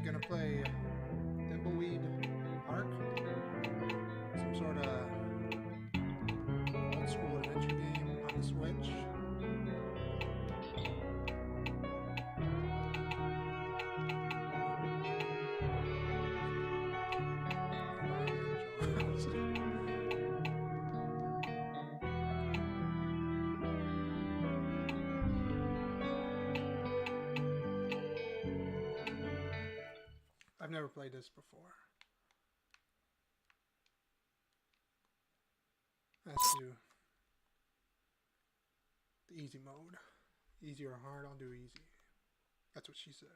gonna play Thimbleweed Park, some sort of old school adventure game on the Switch. I've never played this before. Let's do the easy mode. Easy or hard, I'll do easy. That's what she said.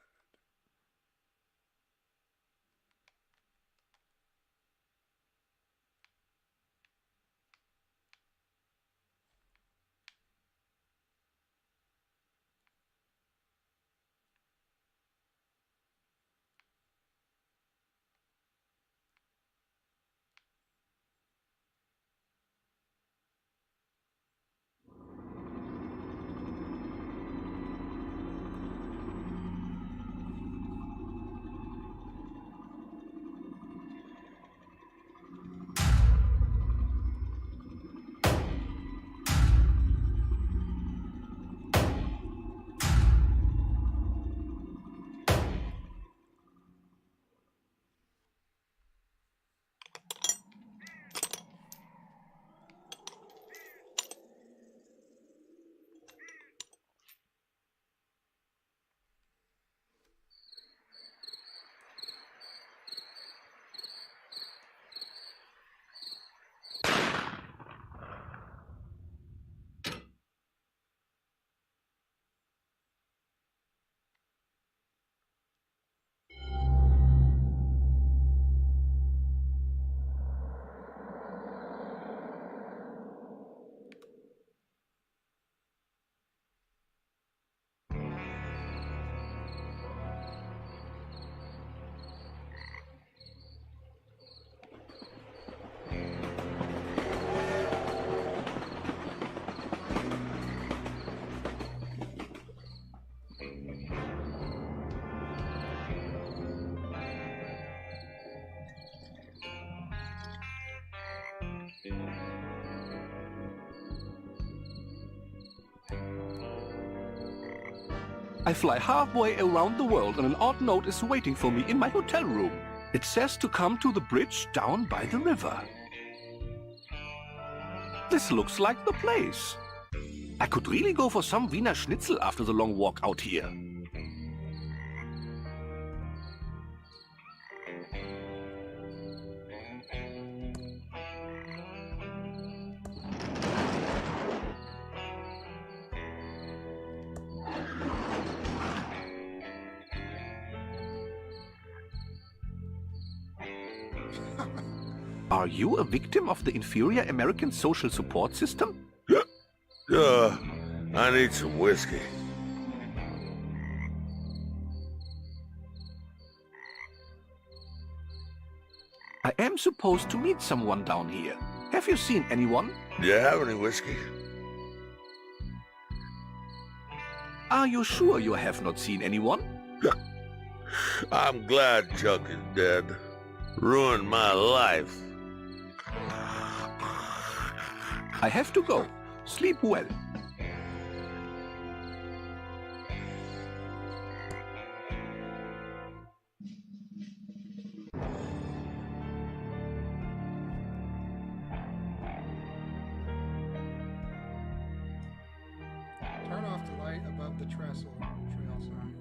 I fly halfway around the world and an odd note is waiting for me in my hotel room. It says to come to the bridge down by the river. This looks like the place. I could really go for some Wiener Schnitzel after the long walk out here. Are you a victim of the inferior American social support system? I need some whiskey. I am supposed to meet someone down here. Have you seen anyone? Do you have any whiskey? Are you sure you have not seen anyone? I'm glad Chuck is dead. Ruined my life. I have to go. Sleep well. Turn off the light above the trestle trail sign.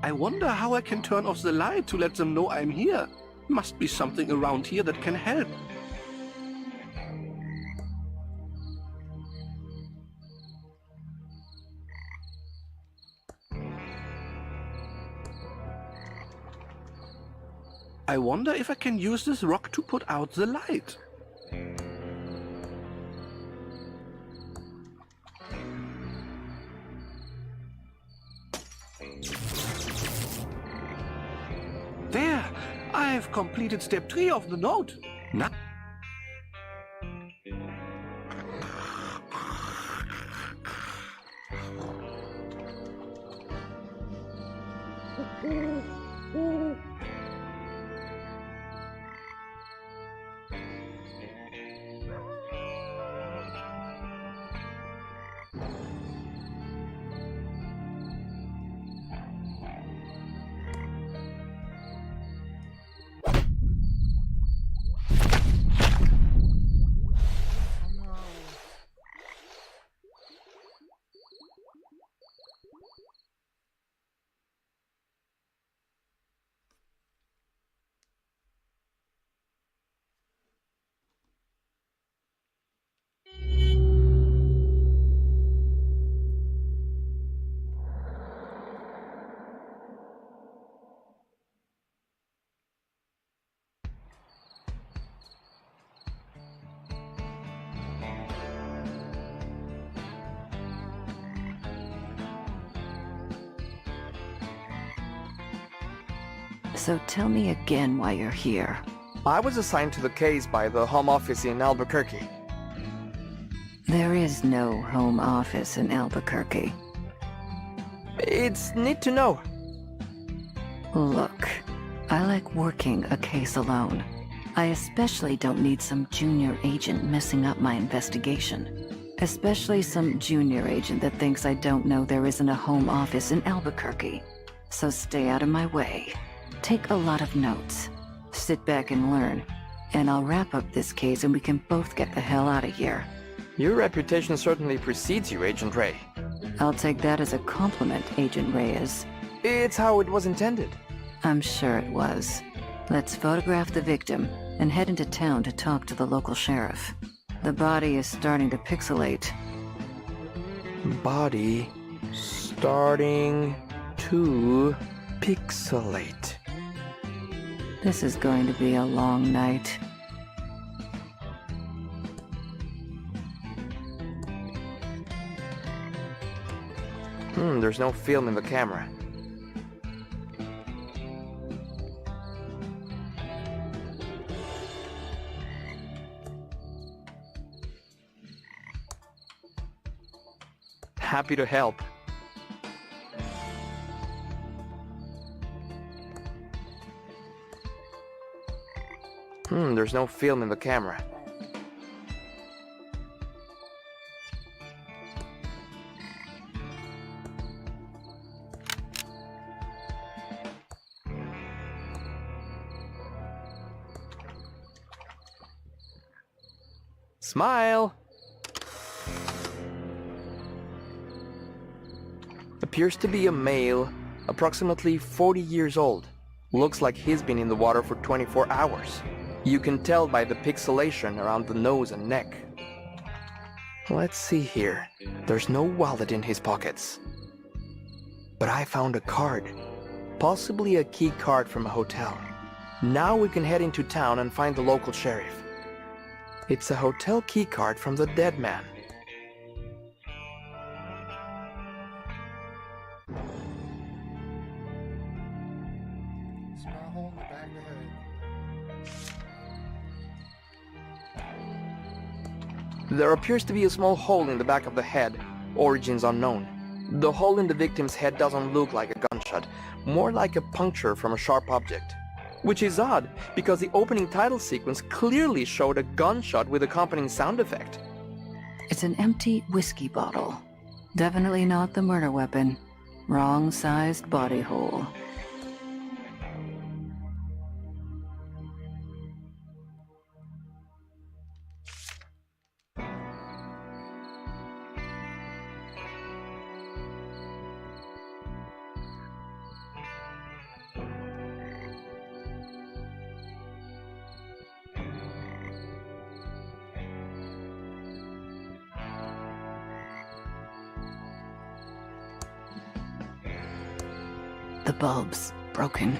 I wonder how I can turn off the light to let them know I'm here. Must be something around here that can help. I wonder if I can use this rock to put out the light. There! I've completed step 3 of the note. Now Oh no. So tell me again why you're here. I was assigned to the case by the Home Office in Albuquerque. There is no home office in Albuquerque. It's neat to know. Look, I like working a case alone. I especially don't need some junior agent messing up my investigation. Especially some junior agent that thinks I don't know there isn't a home office in Albuquerque. So stay out of my way. Take a lot of notes. Sit back and learn. And I'll wrap up this case and we can both get the hell out of here. Your reputation certainly precedes you, Agent Ray. I'll take that as a compliment, Agent Reyes. It's how it was intended. I'm sure it was. Let's photograph the victim and head into town to talk to the local sheriff. The body is starting to pixelate. Body starting to pixelate. This is going to be a long night. There's no film in the camera. Happy to help. There's no film in the camera. Smile! Appears to be a male, approximately 40 years old. Looks like he's been in the water for 24 hours. You can tell by the pixelation around the nose and neck. Let's see here. There's no wallet in his pockets. But I found a card. Possibly a key card from a hotel. Now we can head into town and find the local sheriff. It's a hotel key card from the dead man. Small hole in the back of the head. There appears to be a small hole in the back of the head, origins unknown. The hole in the victim's head doesn't look like a gunshot, more like a puncture from a sharp object. Which is odd, because the opening title sequence clearly showed a gunshot with accompanying sound effect. It's an empty whiskey bottle. Definitely not the murder weapon. Wrong-sized body hole. The bulb's broken.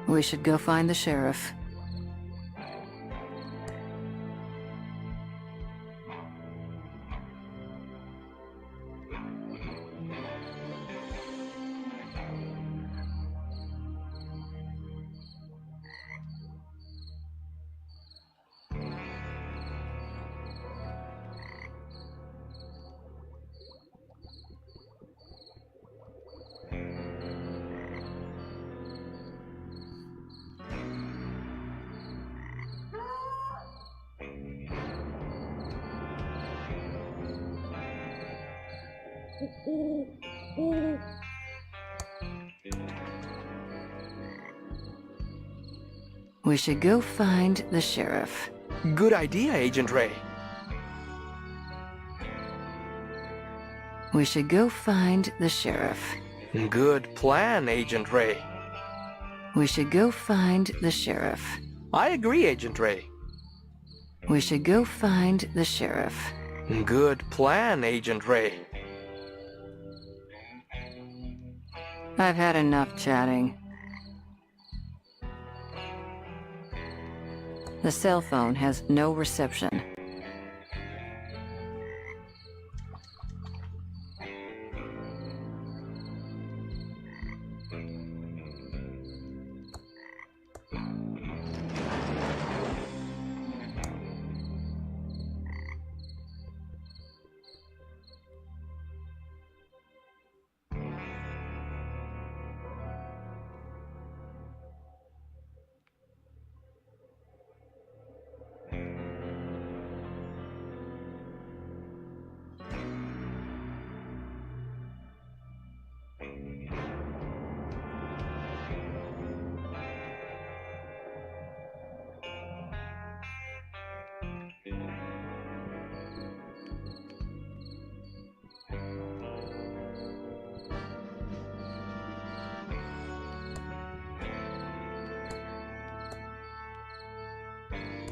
We should go find the sheriff. We should go find the sheriff. Good idea, Agent Ray. We should go find the sheriff. Good plan, Agent Ray. We should go find the sheriff. I agree, Agent Ray. We should go find the sheriff. Good plan, Agent Ray. I've had enough chatting. The cell phone has no reception.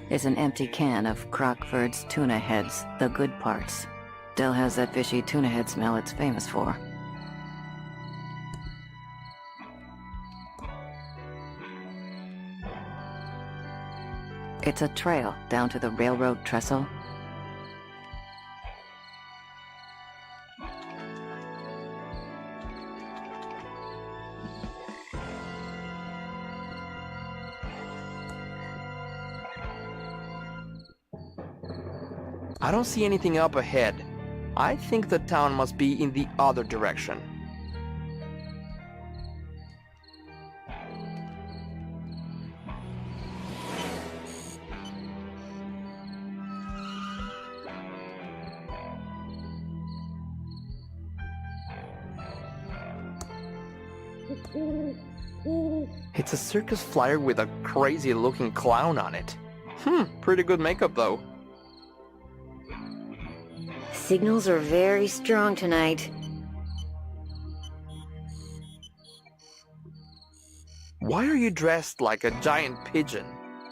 Is an empty can of Crockford's tuna heads, the good parts. Still has that fishy tuna head smell it's famous for. It's a trail down to the railroad trestle. I don't see anything up ahead. I think the town must be in the other direction. It's a circus flyer with a crazy looking clown on it. Pretty good makeup though. Signals are very strong tonight. Why are you dressed like a giant pigeon?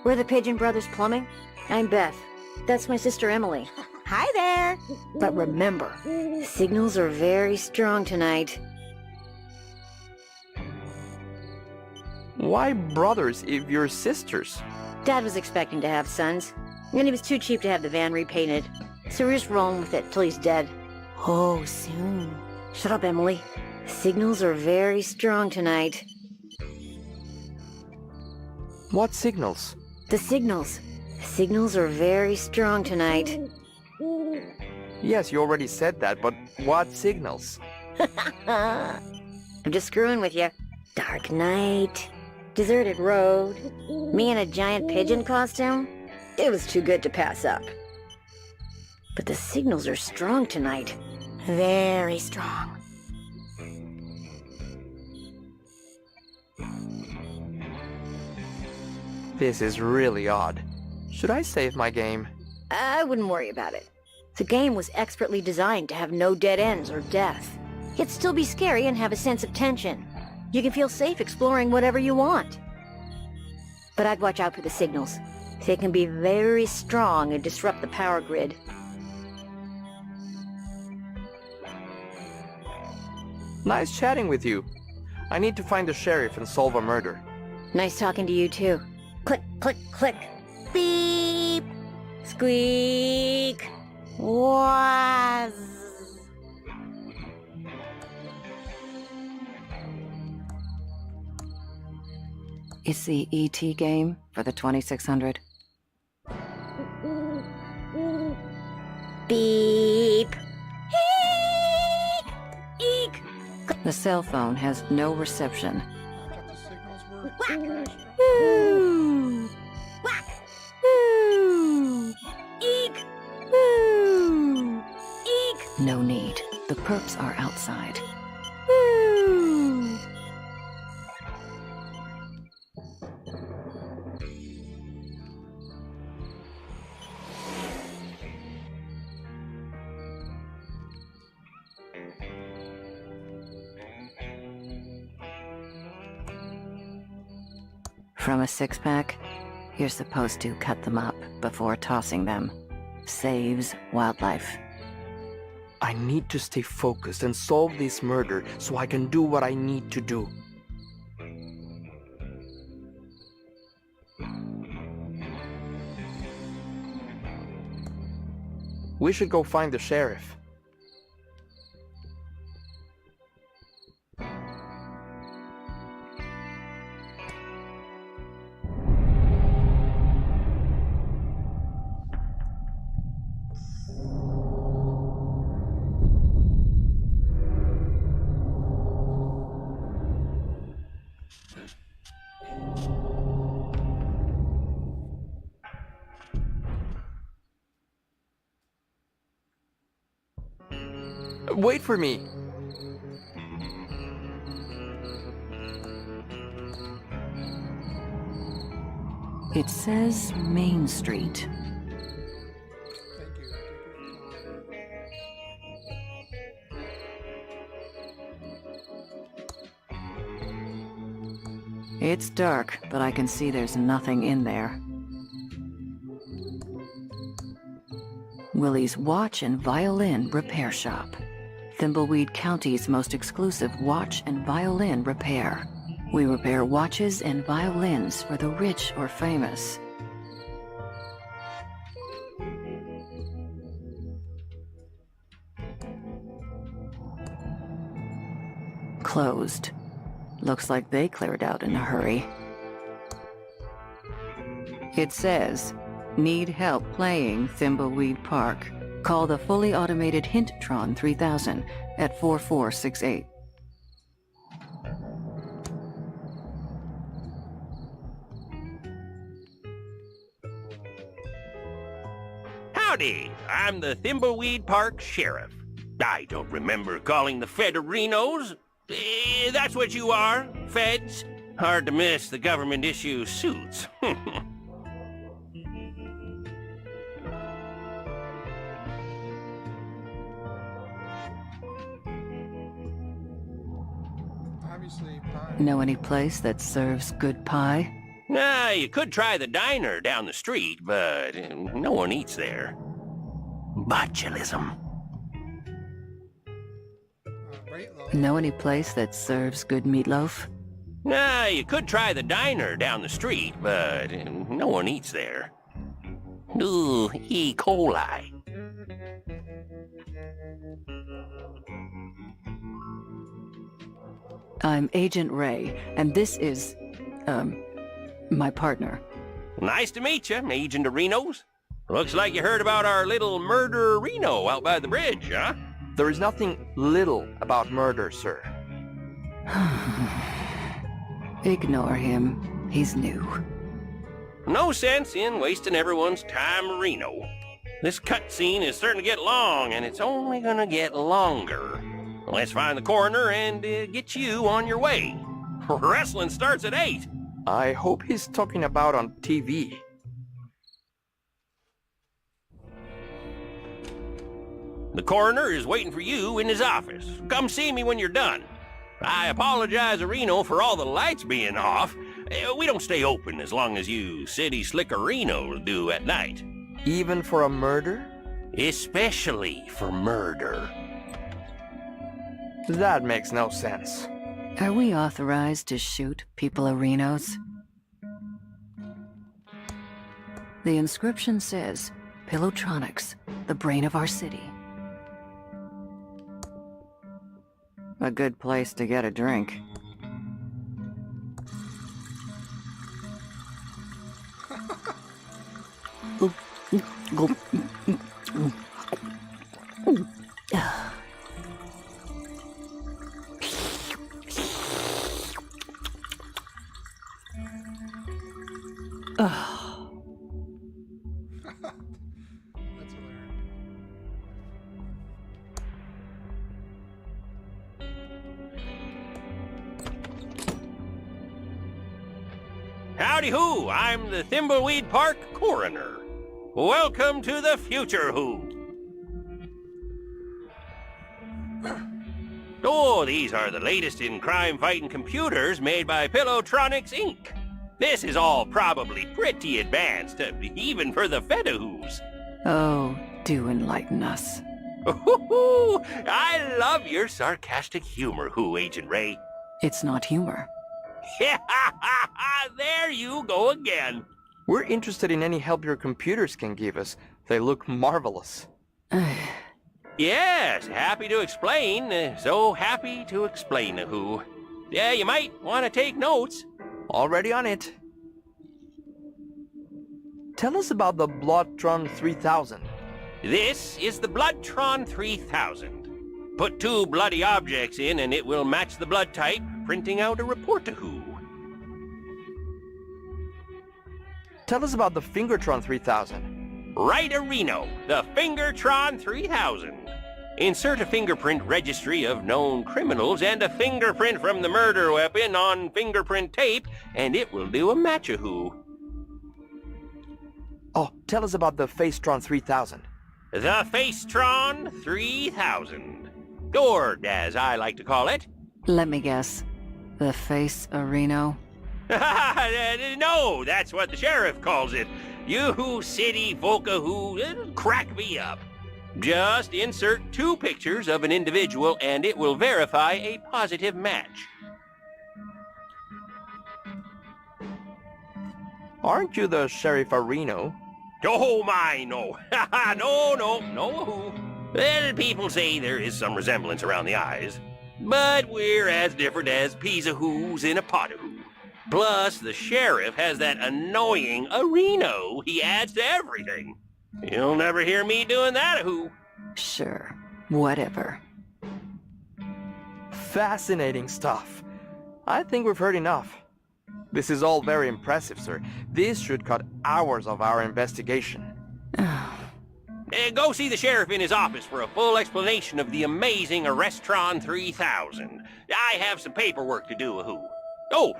We're the Pigeon Brothers Plumbing. I'm Beth. That's my sister Emily. Hi there! But remember, signals are very strong tonight. Why brothers if you're sisters? Dad was expecting to have sons, and he was too cheap to have the van repainted. So we're just rolling with it till he's dead. Oh, soon. Shut up, Emily. Signals are very strong tonight. What signals? The signals. Signals are very strong tonight. Yes, you already said that, but what signals? I'm just screwing with you. Dark night. Deserted road. Me in a giant pigeon costume. It was too good to pass up. But the signals are strong tonight. Very strong. This is really odd. Should I save my game? I wouldn't worry about it. The game was expertly designed to have no dead ends or death. Yet still be scary and have a sense of tension. You can feel safe exploring whatever you want. But I'd watch out for the signals. They can be very strong and disrupt the power grid. Nice chatting with you. I need to find the sheriff and solve a murder. Nice talking to you, too. Click, click, click. Beep! Squeak! Waz! It's the ET game for the 2600. Beep! Eek! Eek! The cell phone has no reception. I thought the signals were crashed. Woo! Whack! Woo! Eek! Woo! Eek! No need. The perps are outside. Woo! From a six-pack, you're supposed to cut them up before tossing them. Saves wildlife. I need to stay focused and solve this murder so I can do what I need to do. We should go find the sheriff. Wait for me! It says Main Street. Thank you. It's dark, but I can see there's nothing in there. Willie's Watch and Violin Repair Shop. Thimbleweed County's most exclusive watch and violin repair. We repair watches and violins for the rich or famous. Closed. Looks like they cleared out in a hurry. It says, need help playing Thimbleweed Park. Call the fully automated Hinttron 3000 at 4468. Howdy, I'm the Thimbleweed Park Sheriff. I don't remember calling the Federinos. That's what you are, feds. Hard to miss the government-issue suits. Obviously, pie. Know any place that serves good pie? You could try the diner down the street, but no one eats there. Botulism. Rate low. Know any place that serves good meatloaf? You could try the diner down the street, but no one eats there. Ooh, E. coli. I'm Agent Ray, and this is, my partner. Nice to meet you, Agent Arenos. Looks like you heard about our little murder Reno out by the bridge, huh? There is nothing little about murder, sir. Ignore him. He's new. No sense in wasting everyone's time, Reno. This cutscene is starting to get long, and it's only gonna get longer. Let's find the coroner and get you on your way. Wrestling starts at 8. I hope he's talking about on TV. The coroner is waiting for you in his office. Come see me when you're done. I apologize, Reno, for all the lights being off. We don't stay open as long as you city slickerinos do at night. Even for a murder? Especially for murder. That makes no sense. Are we authorized to shoot people arenos? The inscription says, Pilotronics, the brain of our city. A good place to get a drink. That's hilarious. Howdy who, I'm the Thimbleweed Park coroner. Welcome to the future who. Oh, these are the latest in crime-fighting computers made by Pilotronics, Inc. This is all probably pretty advanced, even for the Fedahoos. Oh, do enlighten us. Ooh, I love your sarcastic humor, Who, Agent Ray. It's not humor. There you go again. We're interested in any help your computers can give us. They look marvelous. Yes, happy to explain. So happy to explain, Who. Yeah, you might want to take notes. Already on it. Tell us about the Bloodtron 3000. This is the Bloodtron 3000. Put 2 bloody objects in and it will match the blood type, printing out a report to Who. Tell us about the Fingertron 3000. Right-a-reno, the Fingertron 3000. Insert a fingerprint registry of known criminals and a fingerprint from the murder weapon on fingerprint tape, and it will do a match-a-who. Oh, tell us about the Facetron 3000. The Facetron 3000. Or, as I like to call it. Let me guess. The face Areno? No, that's what the sheriff calls it. You city Volca who crack me up. Just insert 2 pictures of an individual and it will verify a positive match. Aren't you the Sheriff Areno? Oh my, no. no. Well, people say there is some resemblance around the eyes. But we're as different as peas a who's in a pot of who. Plus, the sheriff has that annoying Areno he adds to everything. You'll never hear me doing that, who? Sure, whatever. Fascinating stuff. I think we've heard enough. This is all very impressive, sir. This should cut hours of our investigation. Go see the sheriff in his office for a full explanation of the amazing Arrestron 3000. I have some paperwork to do, who. Oh,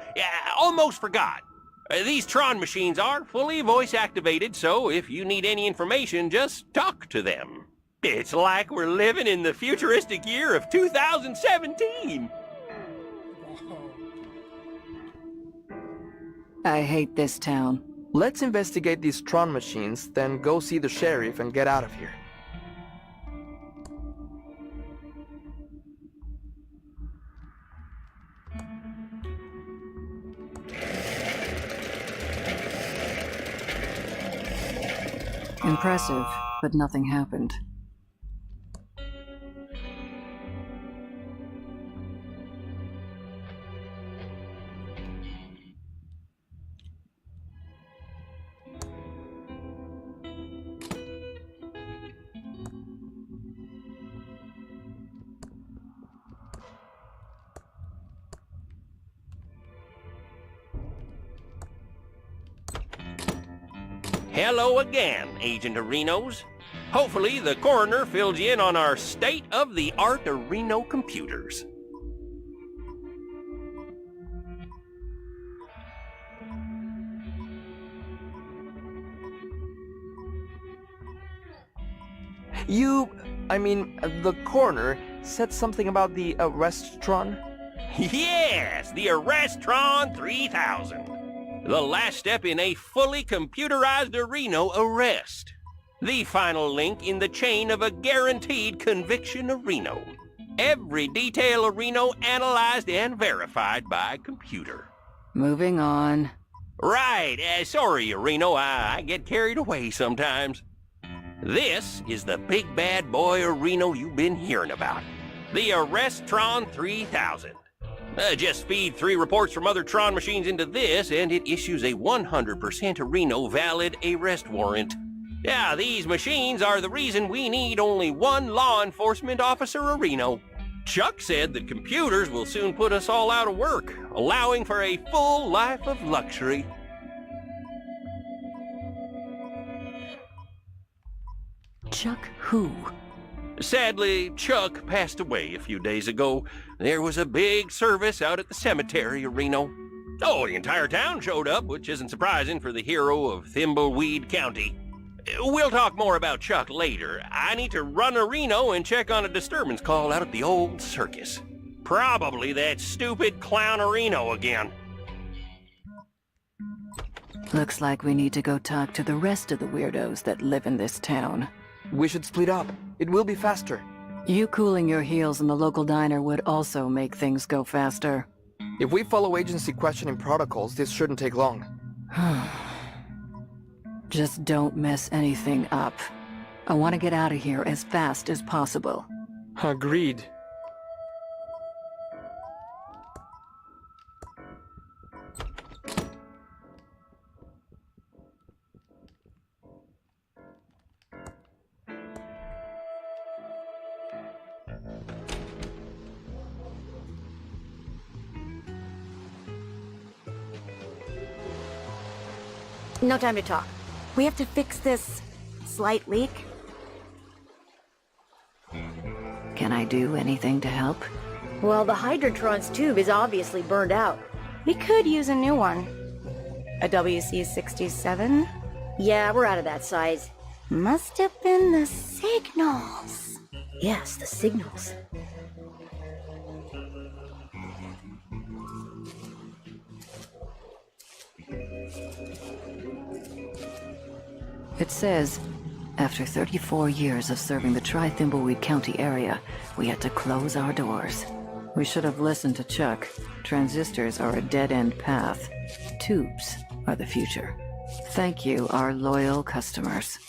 almost forgot. These Tron machines are fully voice-activated, so if you need any information, just talk to them. It's like we're living in the futuristic year of 2017. Whoa. I hate this town. Let's investigate these Tron machines, then go see the sheriff and get out of here. Impressive, but nothing happened. Hello again, Agent Arenos. Hopefully the coroner fills you in on our state-of-the-art Areno computers. The coroner said something about the Arrestron? Yes, the Arrestron 3000. The last step in a fully computerized Areno arrest. The final link in the chain of a guaranteed conviction Areno. Every detail Areno analyzed and verified by computer. Moving on. Right, sorry, Reno, I get carried away sometimes. This is the big bad boy Reno you've been hearing about. The Arrestron 3000. Just feed 3 reports from other Tron machines into this, and it issues a 100% Reno valid arrest warrant. Yeah, these machines are the reason we need only 1 law enforcement officer in Reno. Chuck said that computers will soon put us all out of work, allowing for a full life of luxury. Chuck who? Sadly, Chuck passed away a few days ago. There was a big service out at the cemetery in Reno. Oh, the entire town showed up, which isn't surprising for the hero of Thimbleweed County. We'll talk more about Chuck later. I need to run to Reno and check on a disturbance call out at the old circus. Probably that stupid clown Reno again. Looks like we need to go talk to the rest of the weirdos that live in this town. We should split up. It will be faster. You cooling your heels in the local diner would also make things go faster. If we follow agency questioning protocols, this shouldn't take long. Just don't mess anything up. I want to get out of here as fast as possible. Agreed. No time to talk. We have to fix this slight leak. Can I do anything to help? Well, the Hydrotron's tube is obviously burned out. We could use a new one. A WC-67? Yeah, we're out of that size. Must have been the signals. Yes, the signals. It says, after 34 years of serving the Thimbleweed County area, we had to close our doors. We should have listened to Chuck. Transistors are a dead-end path. Tubes are the future. Thank you, our loyal customers.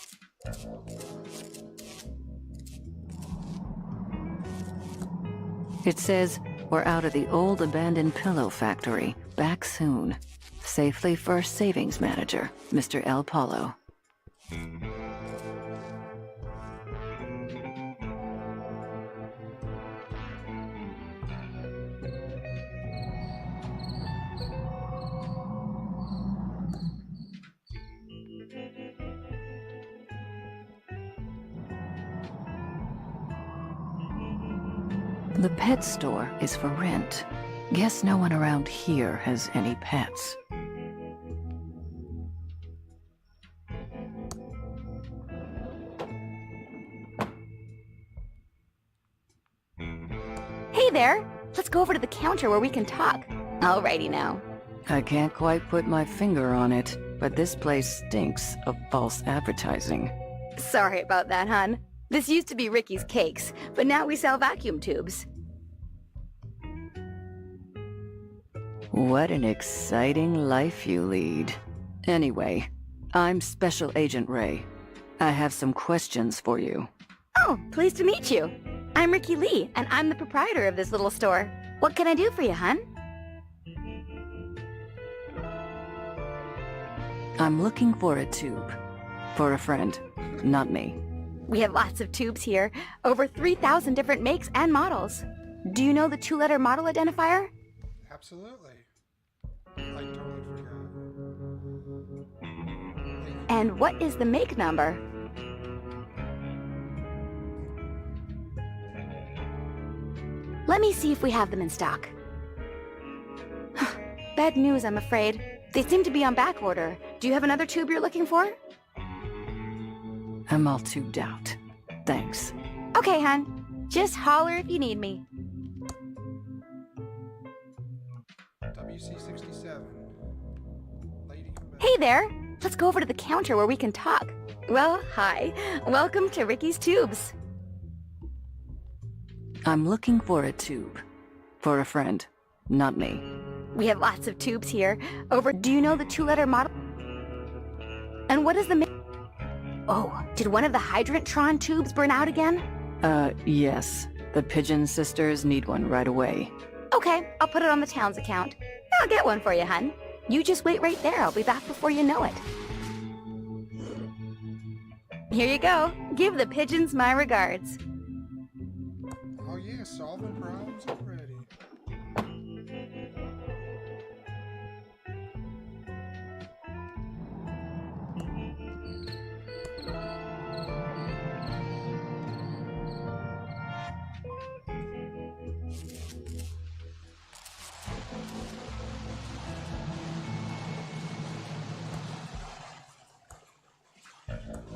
It says, we're out of the old abandoned pillow factory. Back soon. Safely for Savings Manager, Mr. El Polo. The pet store is for rent. Guess no one around here has any pets. Hey there! Let's go over to the counter where we can talk. Alrighty now. I can't quite put my finger on it, but this place stinks of false advertising. Sorry about that, hon. This used to be Ricky's Cakes, but now we sell vacuum tubes. What an exciting life you lead. Anyway, I'm Special Agent Ray. I have some questions for you. Oh, pleased to meet you. I'm Ricky Lee, and I'm the proprietor of this little store. What can I do for you, hon? I'm looking for a tube. For a friend, not me. We have lots of tubes here, over 3,000 different makes and models. Do you know the 2-letter model identifier? Absolutely. I totally forgot. And what is the make number? Let me see if we have them in stock. Bad news, I'm afraid. They seem to be on back order. Do you have another tube you're looking for? I'm all tubed out. Thanks. Okay, hon. Just holler if you need me. WC-67. Lady, come back. Hey there! Let's go over to the counter where we can talk. Well, hi. Welcome to Ricky's Tubes. I'm looking for a tube. For a friend, not me. We have lots of tubes here. Do you know the two-letter model? And what is the Oh, did one of the Hydrantron tubes burn out again? Yes. The Pigeon sisters need one right away. Okay, I'll put it on the town's account. I'll get one for you, hun. You just wait right there. I'll be back before you know it. Here you go. Give the pigeons my regards. Oh yeah, solving problems already.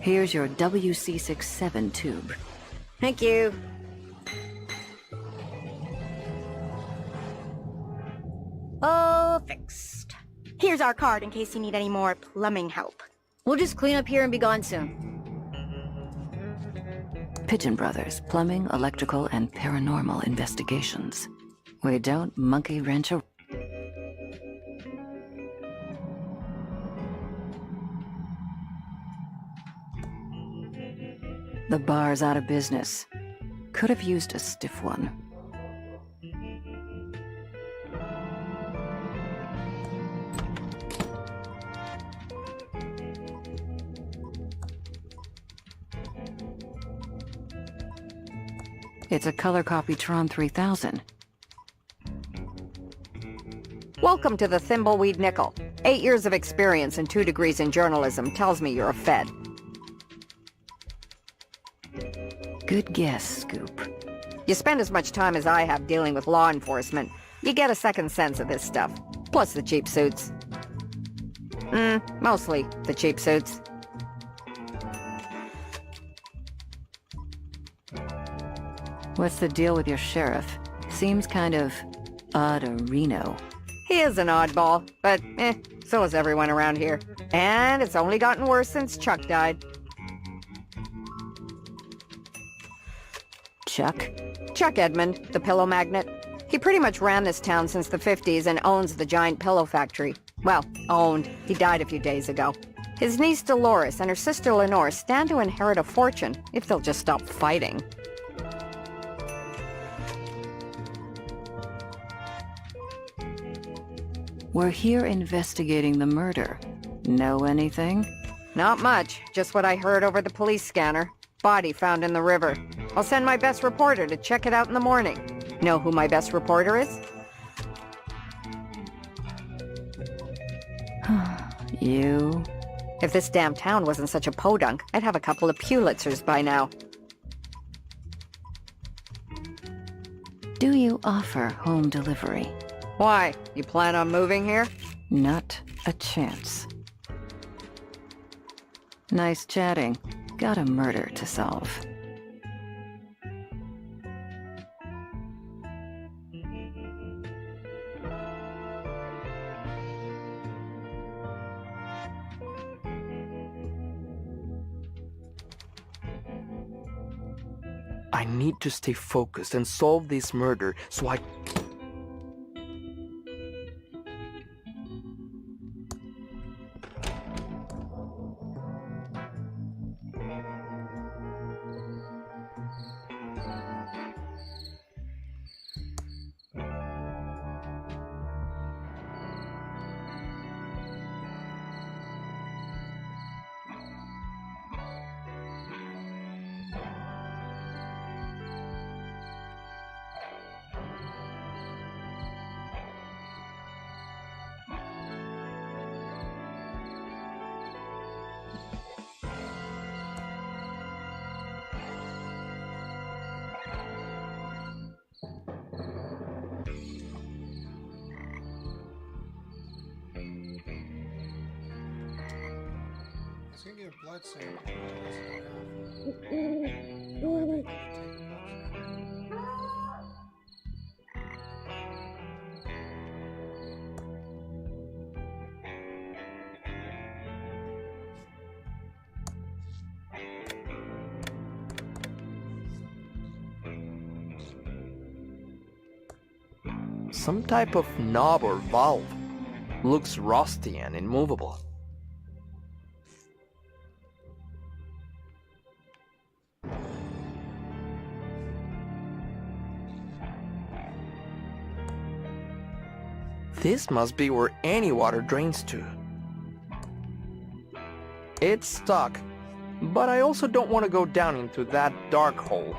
Here's your WC67 tube. Thank you. All fixed. Here's our card in case you need any more plumbing help. We'll just clean up here and be gone soon. Pigeon Brothers, Plumbing, Electrical, and Paranormal Investigations. We don't monkey wrench around. The bar's out of business. Could have used a stiff one. It's a color copy Tron 3000. Welcome to the Thimbleweed Nickel. 8 years of experience and 2 degrees in journalism tells me you're a Fed. Good guess, Scoop. You spend as much time as I have dealing with law enforcement, you get a second sense of this stuff. Plus the cheap suits. Mostly the cheap suits. What's the deal with your sheriff? Seems kind of odd-a-reno. He is an oddball, but so is everyone around here. And it's only gotten worse since Chuck died. Chuck? Chuck Edmund, the pillow magnate. He pretty much ran this town since the 50s and owns the giant pillow factory. Well, owned. He died a few days ago. His niece Dolores and her sister Lenore stand to inherit a fortune if they'll just stop fighting. We're here investigating the murder. Know anything? Not much. Just what I heard over the police scanner. Body found in the river. I'll send my best reporter to check it out in the morning. Know who my best reporter is? You? If this damn town wasn't such a podunk, I'd have a couple of Pulitzers by now. Do you offer home delivery? Why? You plan on moving here? Not a chance. Nice chatting. Got a murder to solve. I need to stay focused and solve this murder so I... It's gonna get a blood sample. I don't have anything to take a blood sample. Some type of knob or valve. Looks rusty and immovable. This must be where any water drains to. It's stuck, but I also don't want to go down into that dark hole.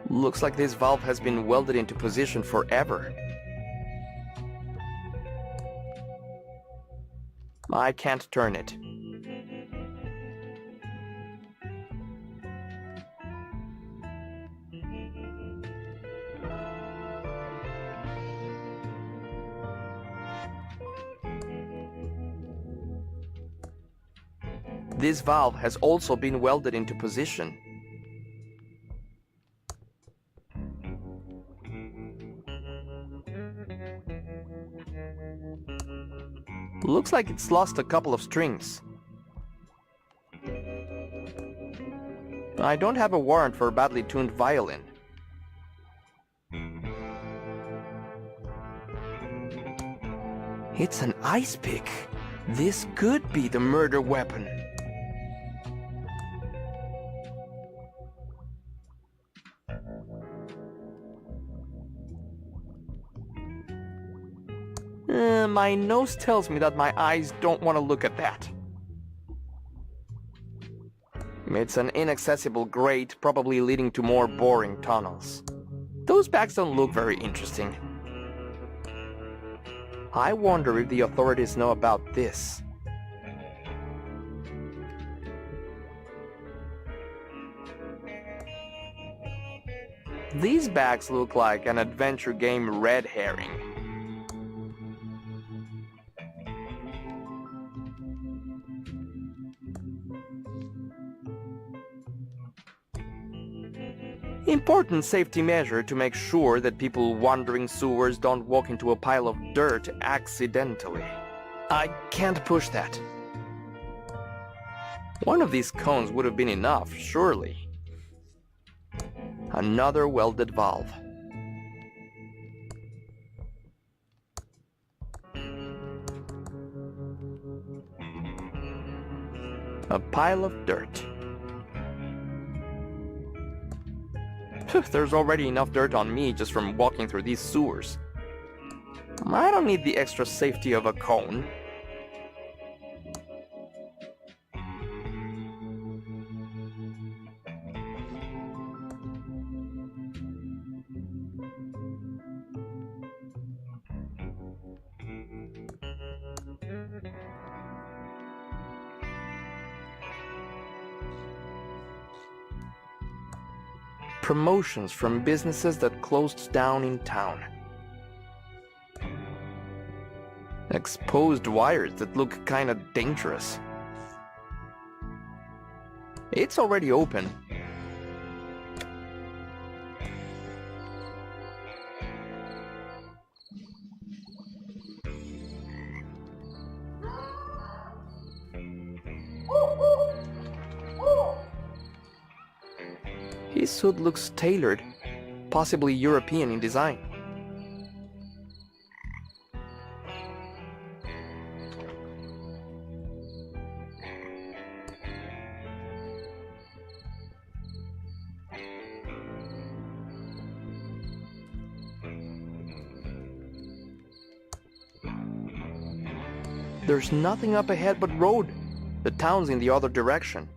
Looks like this valve has been welded into position forever. I can't turn it. This valve has also been welded into position. Looks like it's lost a couple of strings. I don't have a warrant for a badly tuned violin. It's an ice pick. This could be the murder weapon. My nose tells me that my eyes don't want to look at that. It's an inaccessible grate, probably leading to more boring tunnels. Those bags don't look very interesting. I wonder if the authorities know about this. These bags look like an adventure game red herring. Important safety measure to make sure that people wandering sewers don't walk into a pile of dirt accidentally. I can't push that. One of these cones would have been enough, surely. Another welded valve. A pile of dirt. There's already enough dirt on me just from walking through these sewers. I don't need the extra safety of a cone. Promotions from businesses that closed down in town. Exposed wires that look kinda dangerous. It's already open. His hood looks tailored, possibly European in design. There's nothing up ahead but road. The town's in the other direction.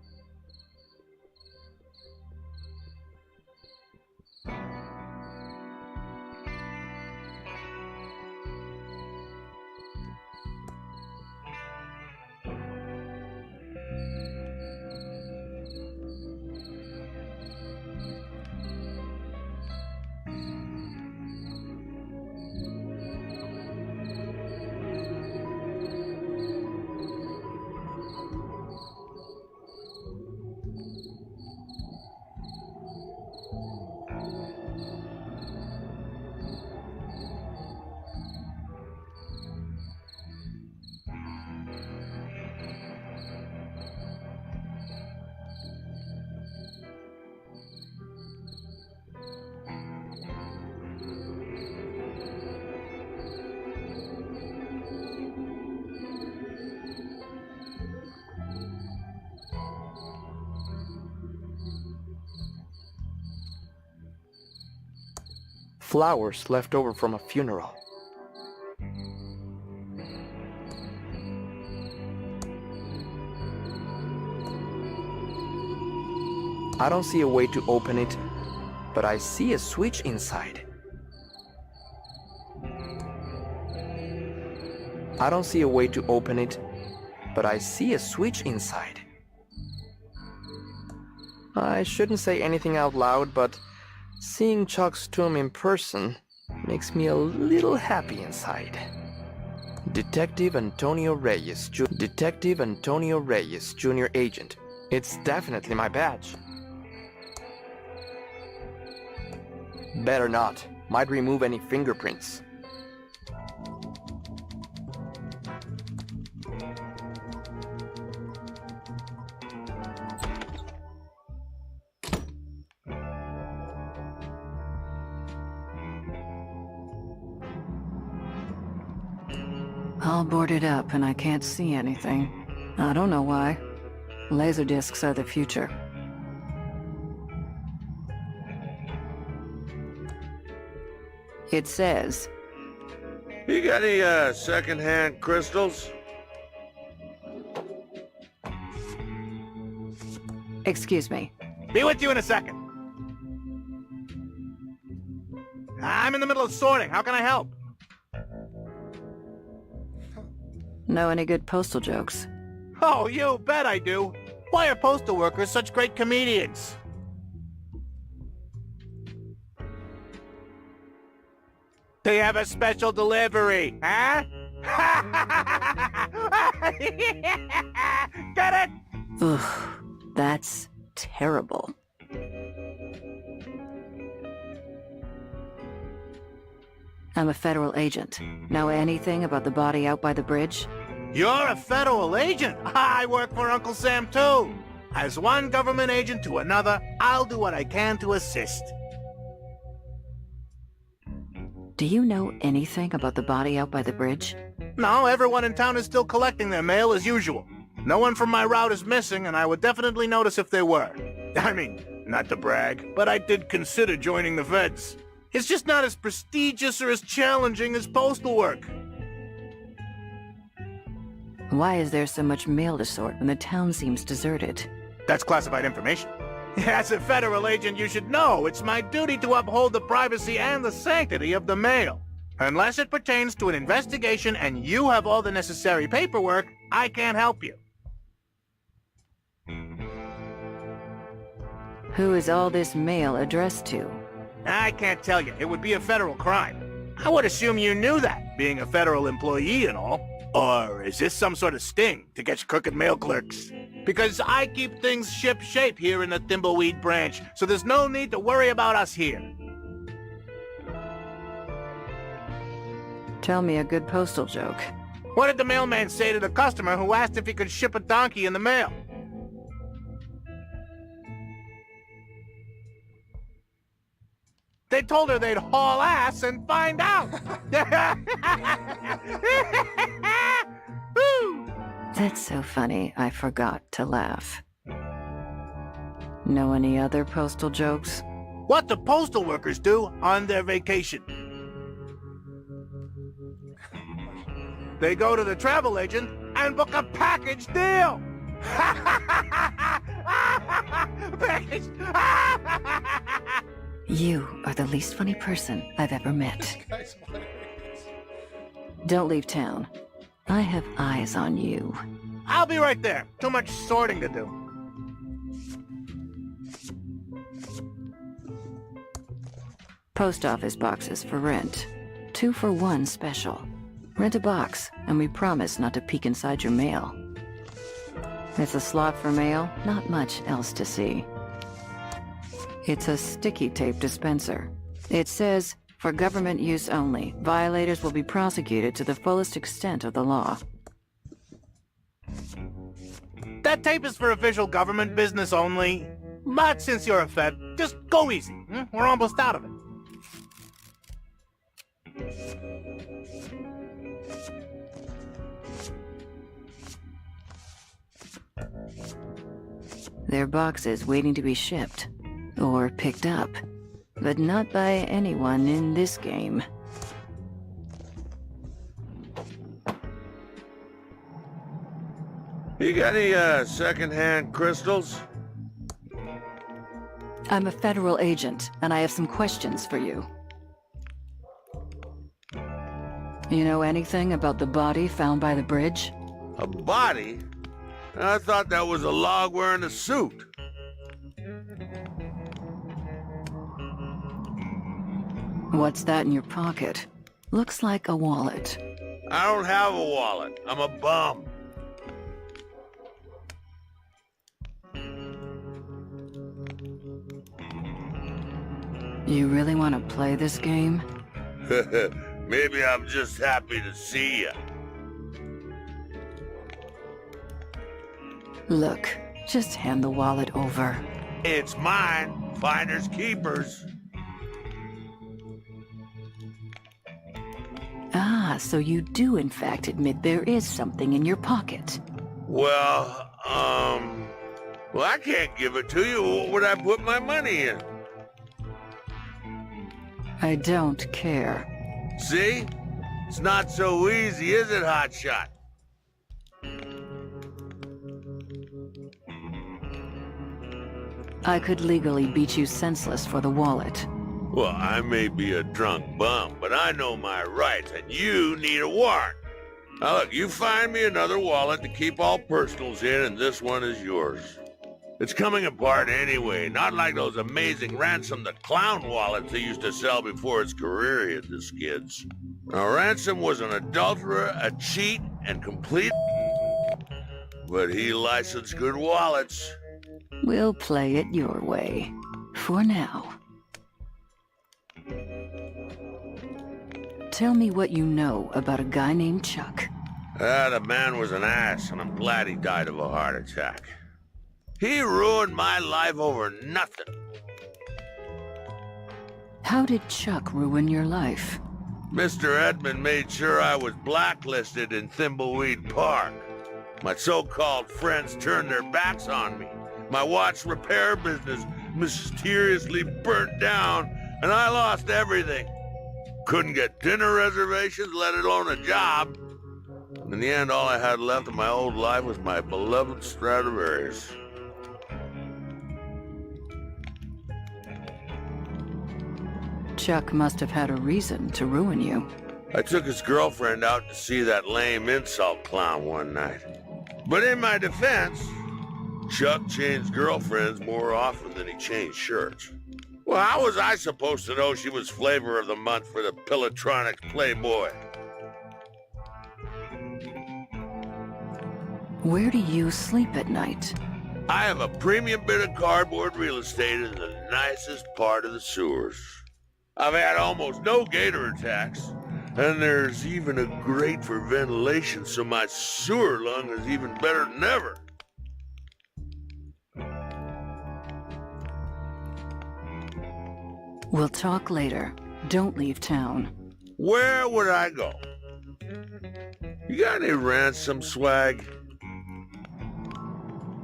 Flowers left over from a funeral. I don't see a way to open it, but I see a switch inside. I don't see a way to open it, but I see a switch inside. I shouldn't say anything out loud, but seeing Chuck's tomb in person makes me a little happy inside. Detective Antonio Reyes, Junior Agent. It's definitely my badge. Better not. Might remove any fingerprints. All boarded up and I can't see anything. I don't know why. Laser discs are the future. It says, You got any, second-hand crystals? excuse me. Be with you in a second. I'm in the middle of sorting. How can I help? Know any good postal jokes? Oh, you bet I do. Why are postal workers such great comedians? They have a special delivery, huh? Get it? Ugh, that's terrible. I'm a federal agent. Know anything about the body out by the bridge? You're a federal agent. I work for Uncle Sam, too. As one government agent to another, I'll do what I can to assist. Do you know anything about the body out by the bridge? No, everyone in town is still collecting their mail as usual. No one from my route is missing, and I would definitely notice if they were. I mean, not to brag, but I did consider joining the feds. It's just not as prestigious or as challenging as postal work. Why is there so much mail to sort when the town seems deserted? That's classified information. As a federal agent, you should know it's my duty to uphold the privacy and the sanctity of the mail. Unless it pertains to an investigation and you have all the necessary paperwork, I can't help you. Who is all this mail addressed to? I can't tell you. It would be a federal crime. I would assume you knew that, being a federal employee and all. Or is this some sort of sting to get crooked mail clerks? Because I keep things ship-shape here in the Thimbleweed branch, so there's no need to worry about us here. Tell me a good postal joke. What did the mailman say to the customer who asked if he could ship a donkey in the mail? They told her they'd haul ass and find out. That's so funny, I forgot to laugh. Know any other postal jokes? What do postal workers do on their vacation? They go to the travel agent and book a package deal. Package. You are the least funny person I've ever met. Guy's hilarious. Don't leave town. I have eyes on you. I'll be right there. Too much sorting to do. Post office boxes for rent. 2 for 1 special. Rent a box, and we promise not to peek inside your mail. It's a slot for mail, not much else to see. It's a sticky tape dispenser. It says, for government use only, violators will be prosecuted to the fullest extent of the law. That tape is for official government business only. But since you're a Fed, just go easy. We're almost out of it. They're boxes waiting to be shipped. Or picked up. but not by anyone in this game. You got any, second-hand crystals? I'm a federal agent, and I have some questions for you. You know anything about the body found by the bridge? A body? I thought that was a log wearing a suit. What's that in your pocket? Looks like a wallet. I don't have a wallet. I'm a bum. You really want to play this game? Maybe I'm just happy to see you. Look, just hand the wallet over. It's mine. Finders keepers. Ah, so you do in fact admit there is something in your pocket. Well, I can't give it to you. What would I put my money in? I don't care. See? It's not so easy, is it, Hotshot? I could legally beat you senseless for the wallet. Well, I may be a drunk bum, but I know my rights, and you need a warrant. Now look, you find me another wallet to keep all personals in, and this one is yours. It's coming apart anyway, not like those amazing Ransom the Clown wallets he used to sell before his career hit the skids. Now, Ransom was an adulterer, a cheat, and complete but he licensed good wallets. We'll play it your way. For now. Tell me what you know about a guy named Chuck. The man was an ass, and I'm glad he died of a heart attack. He ruined my life over nothing. How did Chuck ruin your life? Mr. Edmund made sure I was blacklisted in Thimbleweed Park. My so-called friends turned their backs on me. My watch repair business mysteriously burnt down, and I lost everything. Couldn't get dinner reservations, let alone a job. In the end, all I had left of my old life was my beloved Stradivarius. Chuck must have had a reason to ruin you. I took his girlfriend out to see that lame insult clown one night. But in my defense, Chuck changed girlfriends more often than he changed shirts. Well, how was I supposed to know she was flavor of the month for the Pillatronics Playboy? Where do you sleep at night? I have a premium bit of cardboard real estate in the nicest part of the sewers. I've had almost no gator attacks, and there's even a grate for ventilation, so my sewer lung is even better than ever. We'll talk later. Don't leave town. Where would I go? You got any Ransom swag?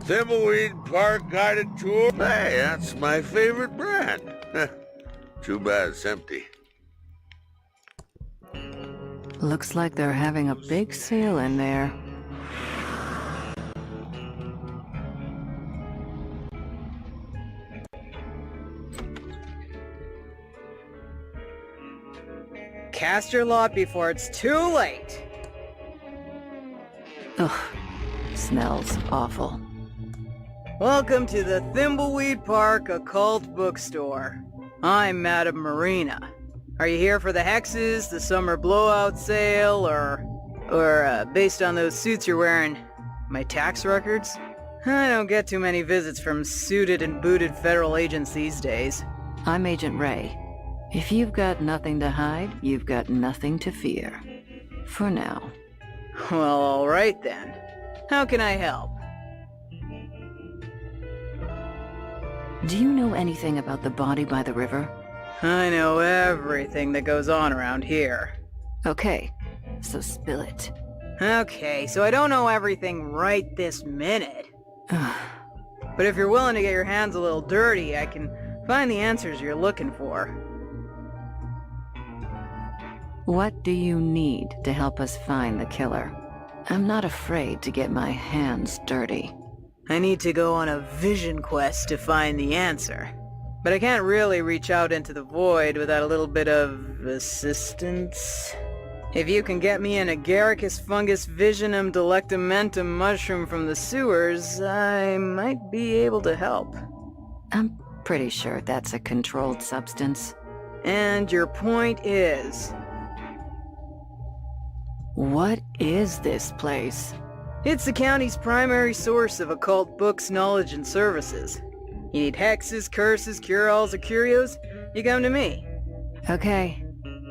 Thimbleweed Park guided tour? Hey, that's my favorite brand. Too bad it's empty. Looks like they're having a big sale in there. Cast your lot before it's too late. Ugh, smells awful. Welcome to the Thimbleweed Park Occult Bookstore. I'm Madame Marina. Are you here for the hexes, the summer blowout sale, or based on those suits you're wearing, my tax records? I don't get too many visits from suited and booted federal agents these days. I'm Agent Ray. If you've got nothing to hide, you've got nothing to fear. For now. Well, alright then. How can I help? Do you know anything about the body by the river? I know everything that goes on around here. Okay, so spill it. Okay, so I don't know everything right this minute. But if you're willing to get your hands a little dirty, I can find the answers you're looking for. What do you need to help us find the killer? I'm not afraid to get my hands dirty. I need to go on a vision quest to find the answer. But I can't really reach out into the void without a little bit of assistance. If you can get me an agaricus fungus visionum delectamentum mushroom from the sewers, I might be able to help. I'm pretty sure that's a controlled substance. And your point is? What is this place? It's the county's primary source of occult books, knowledge, and services. You need hexes, curses, cure-alls, or curios? You come to me. Okay,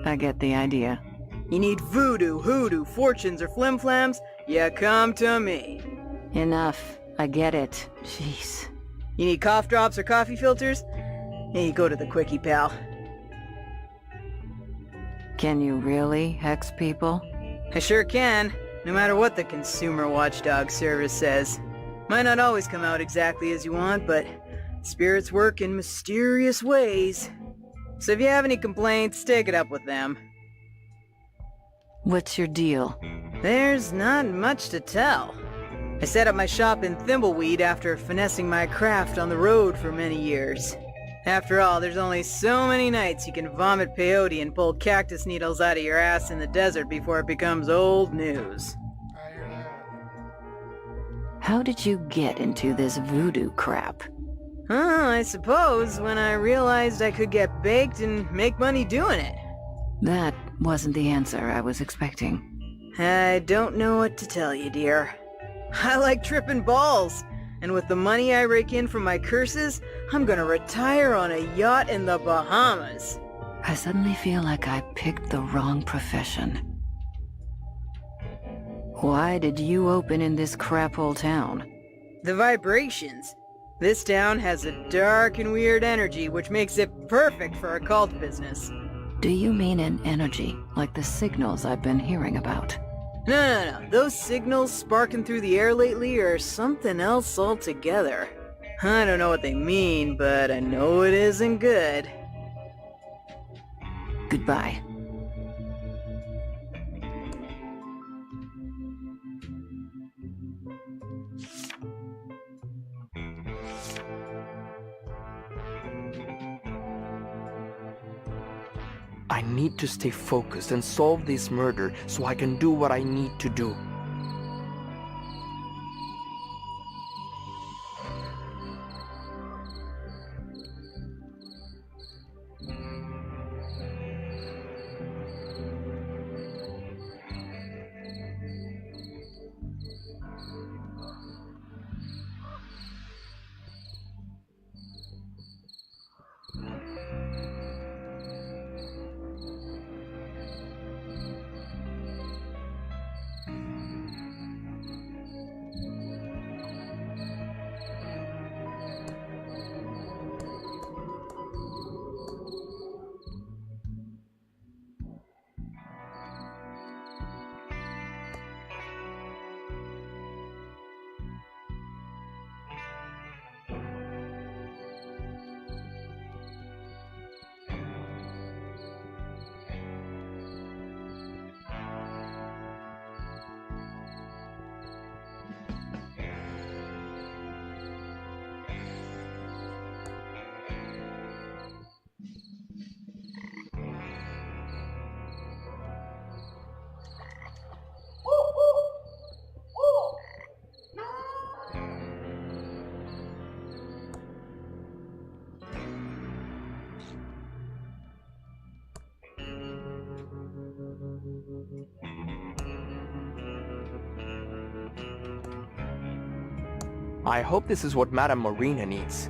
I get the idea. You need voodoo, hoodoo, fortunes, or flim-flams? You come to me. Enough. I get it. Jeez. You need cough drops or coffee filters? Hey, you go to the quickie, pal. Can you really hex people? I sure can, no matter what the Consumer Watchdog Service says. Might not always come out exactly as you want, but spirits work in mysterious ways. So if you have any complaints, take it up with them. What's your deal? There's not much to tell. I set up my shop in Thimbleweed after finessing my craft on the road for many years. After all, there's only so many nights you can vomit peyote and pull cactus needles out of your ass in the desert before it becomes old news. I hear that. How did you get into this voodoo crap? I suppose when I realized I could get baked and make money doing it. That wasn't the answer I was expecting. I don't know what to tell you, dear. I like tripping balls, and with the money I rake in from my curses, I'm gonna retire on a yacht in the Bahamas. I suddenly feel like I picked the wrong profession. Why did you open in this crap-hole town? The vibrations. This town has a dark and weird energy which makes it perfect for occult business. Do you mean an energy, like the signals I've been hearing about? No. Those signals sparking through the air lately are something else altogether. I don't know what they mean, but I know it isn't good. Goodbye. I need to stay focused and solve this murder so I can do what I need to do. I hope this is what Madame Marina needs.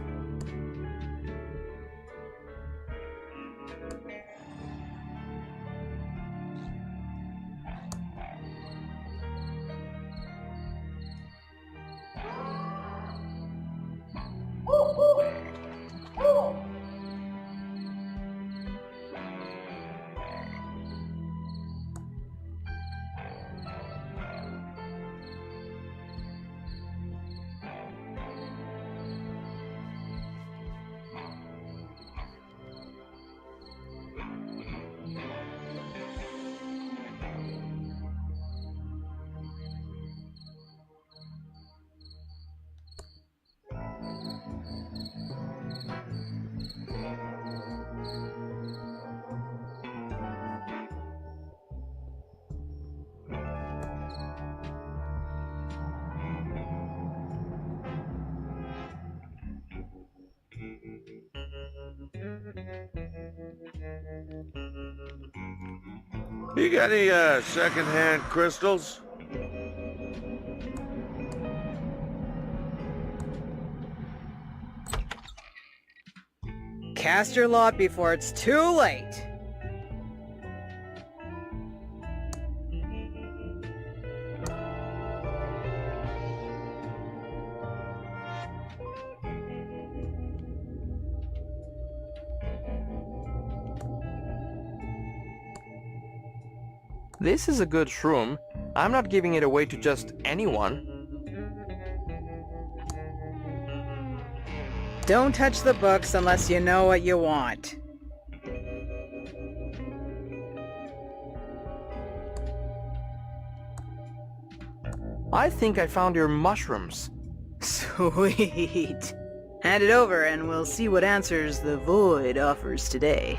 You got any second-hand crystals? Cast your lot before it's too late. This is a good shroom. I'm not giving it away to just anyone. Don't touch the books unless you know what you want. I think I found your mushrooms. Sweet. Hand it over and we'll see what answers the void offers today.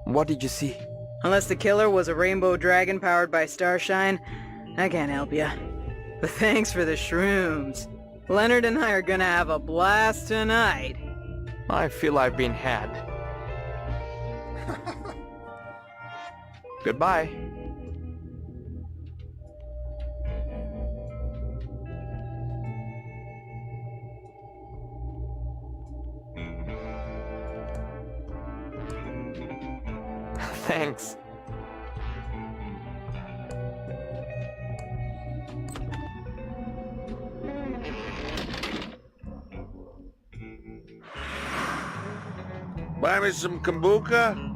What did you see? Unless the killer was a rainbow dragon powered by starshine, I can't help ya. But thanks for the shrooms. Leonard and I are gonna have a blast tonight. I feel I've been had. Goodbye. Thanks. Buy me some kombucha?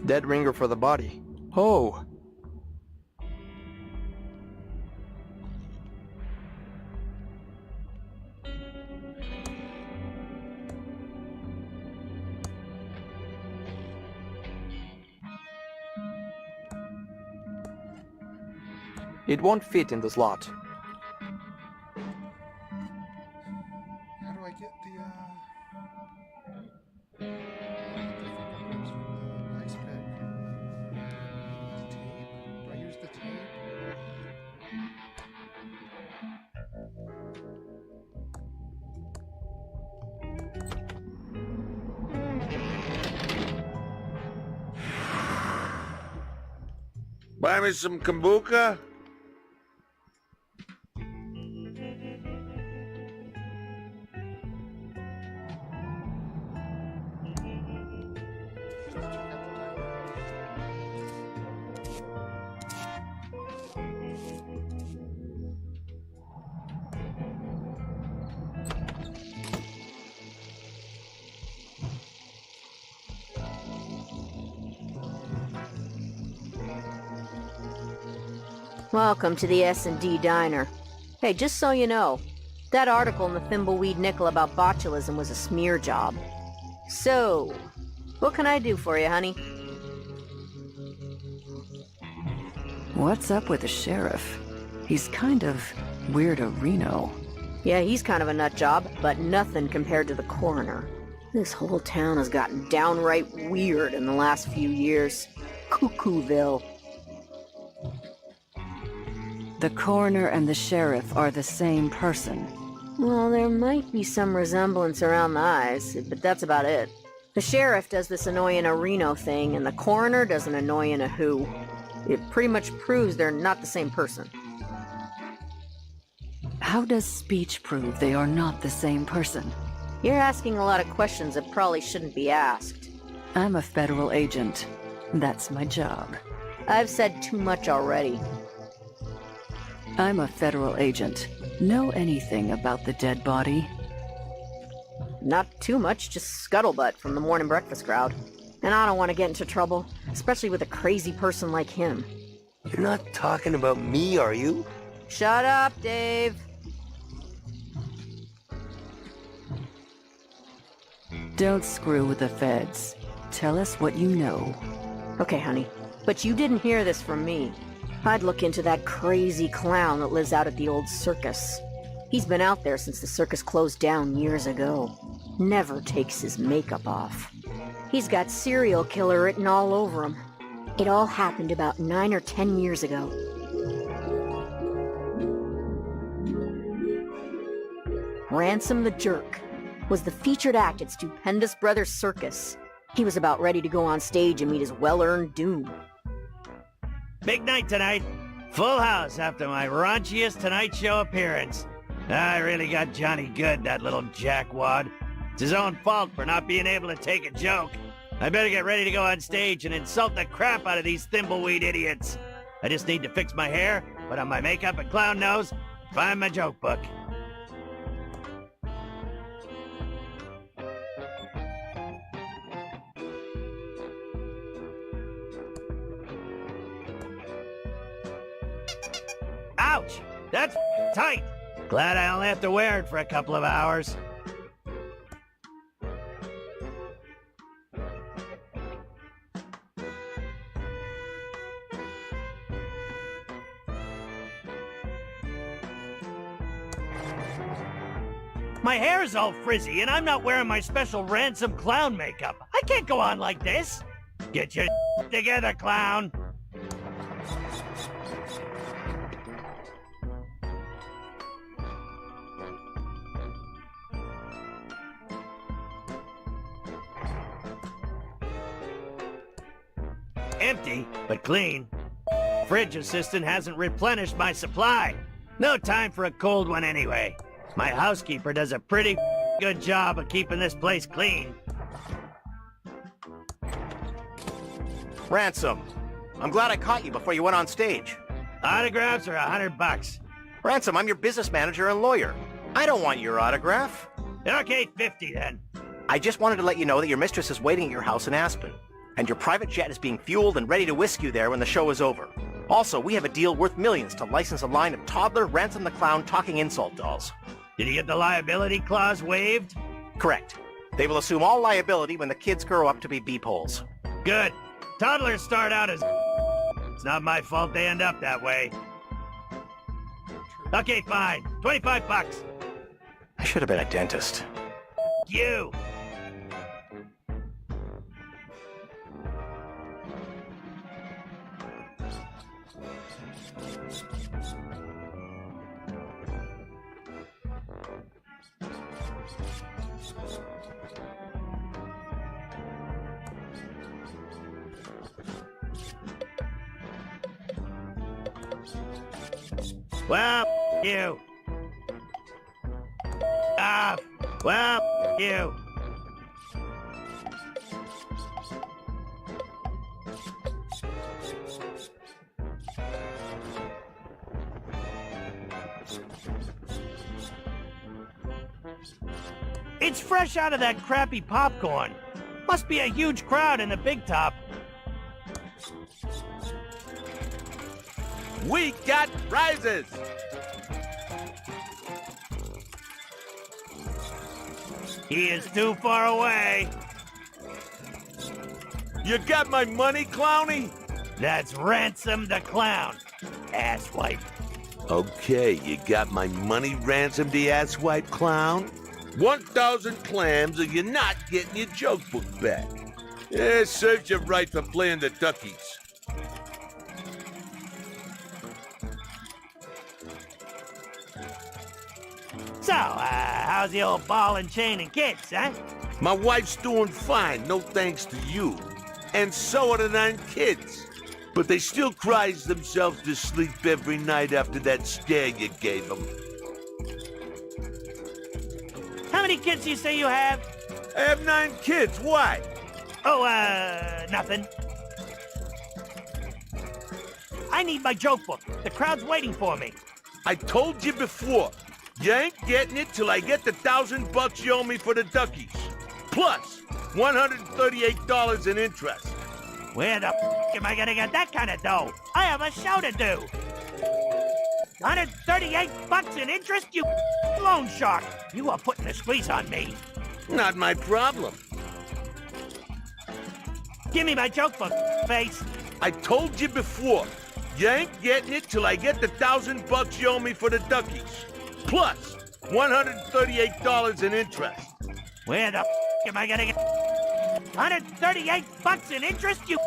Dead ringer for the body. Oh. It won't fit in the slot. How do I get the ice pick? The tape? Do I use the tape? Buy me some kombucha? Welcome to the S&D Diner. Hey, just so you know, that article in the Thimbleweed Nickel about botulism was a smear job. So, what can I do for you, honey? What's up with the sheriff? He's kind of weirdo-reno. Yeah, he's kind of a nut job, but nothing compared to the coroner. This whole town has gotten downright weird in the last few years. Cuckooville. The coroner and the sheriff are the same person. Well, there might be some resemblance around the eyes, but that's about it. The sheriff does this annoying a Reno thing, and the coroner does an annoying a who. It pretty much proves they're not the same person. How does speech prove they are not the same person? You're asking a lot of questions that probably shouldn't be asked. I'm a federal agent. That's my job. I've said too much already. I'm a federal agent. Know anything about the dead body? Not too much, just scuttlebutt from the morning breakfast crowd. And I don't want to get into trouble, especially with a crazy person like him. You're not talking about me, are you? Shut up, Dave. Don't screw with the feds. Tell us what you know. Okay, honey. But you didn't hear this from me. I'd look into that crazy clown that lives out at the old circus. He's been out there since the circus closed down years ago. Never takes his makeup off. He's got serial killer written all over him. It all happened about 9 or 10 years ago. Ransom the Jerk was the featured act at Stupendous Brothers Circus. He was about ready to go on stage and meet his well-earned doom. Big night tonight. Full house after my raunchiest Tonight Show appearance. I really got Johnny good, that little jackwad. It's his own fault for not being able to take a joke. I better get ready to go on stage and insult the crap out of these Thimbleweed idiots. I just need to fix my hair, put on my makeup and clown nose, find my joke book. Ouch! That's tight! Glad I only have to wear it for a couple of hours. My hair's all frizzy, and I'm not wearing my special Ransom clown makeup. I can't go on like this. Get your together, clown. Empty, but clean. Fridge assistant hasn't replenished my supply. No time for a cold one anyway. My housekeeper does a pretty good job of keeping this place clean. Ransom, I'm glad I caught you before you went on stage. Autographs are $100. Ransom, I'm your business manager and lawyer. I don't want your autograph. Okay, 50 then. I just wanted to let you know that your mistress is waiting at your house in Aspen, and your private jet is being fueled and ready to whisk you there when the show is over. Also, we have a deal worth millions to license a line of toddler Ransom the Clown talking insult dolls. Did you get the liability clause waived? Correct. They will assume all liability when the kids grow up to be beepholes. Good. Toddlers start out as it's not my fault they end up that way. Okay, fine. $25. I should have been a dentist. You. Well, you. Well, you. It's fresh out of that crappy popcorn. Must be a huge crowd in the big top. We got prizes! He is too far away. You got my money, Clowny? That's Ransom the Clown, asswipe. Okay, you got my money, Ransom the asswipe clown? 1,000 clams or you're not getting your joke book back. Yeah, serves you right for playing the duckies. So, how's the old ball and chain and kids, huh? My wife's doing fine, no thanks to you. And so are the 9 kids. But they still cries themselves to sleep every night after that scare you gave them. How many kids do you say you have? I have 9 kids, why? Oh, nothing. I need my joke book. The crowd's waiting for me. I told you before, you ain't getting it till I get the $1,000 you owe me for the duckies. Plus, $138 in interest. Where the am I gonna get that kind of dough? I have a show to do. $138 in interest, you loan shark. You are putting a squeeze on me. Not my problem. Give me my joke book, face. I told you before, You ain't getting it till I get the $1,000 you owe me for the duckies. Plus, $138 in interest. Where the am I gonna get $138 in interest, you?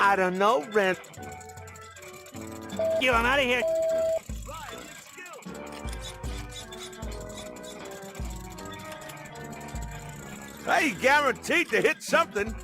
I don't know, Rand. I'm out of here. Hey, guaranteed to hit something.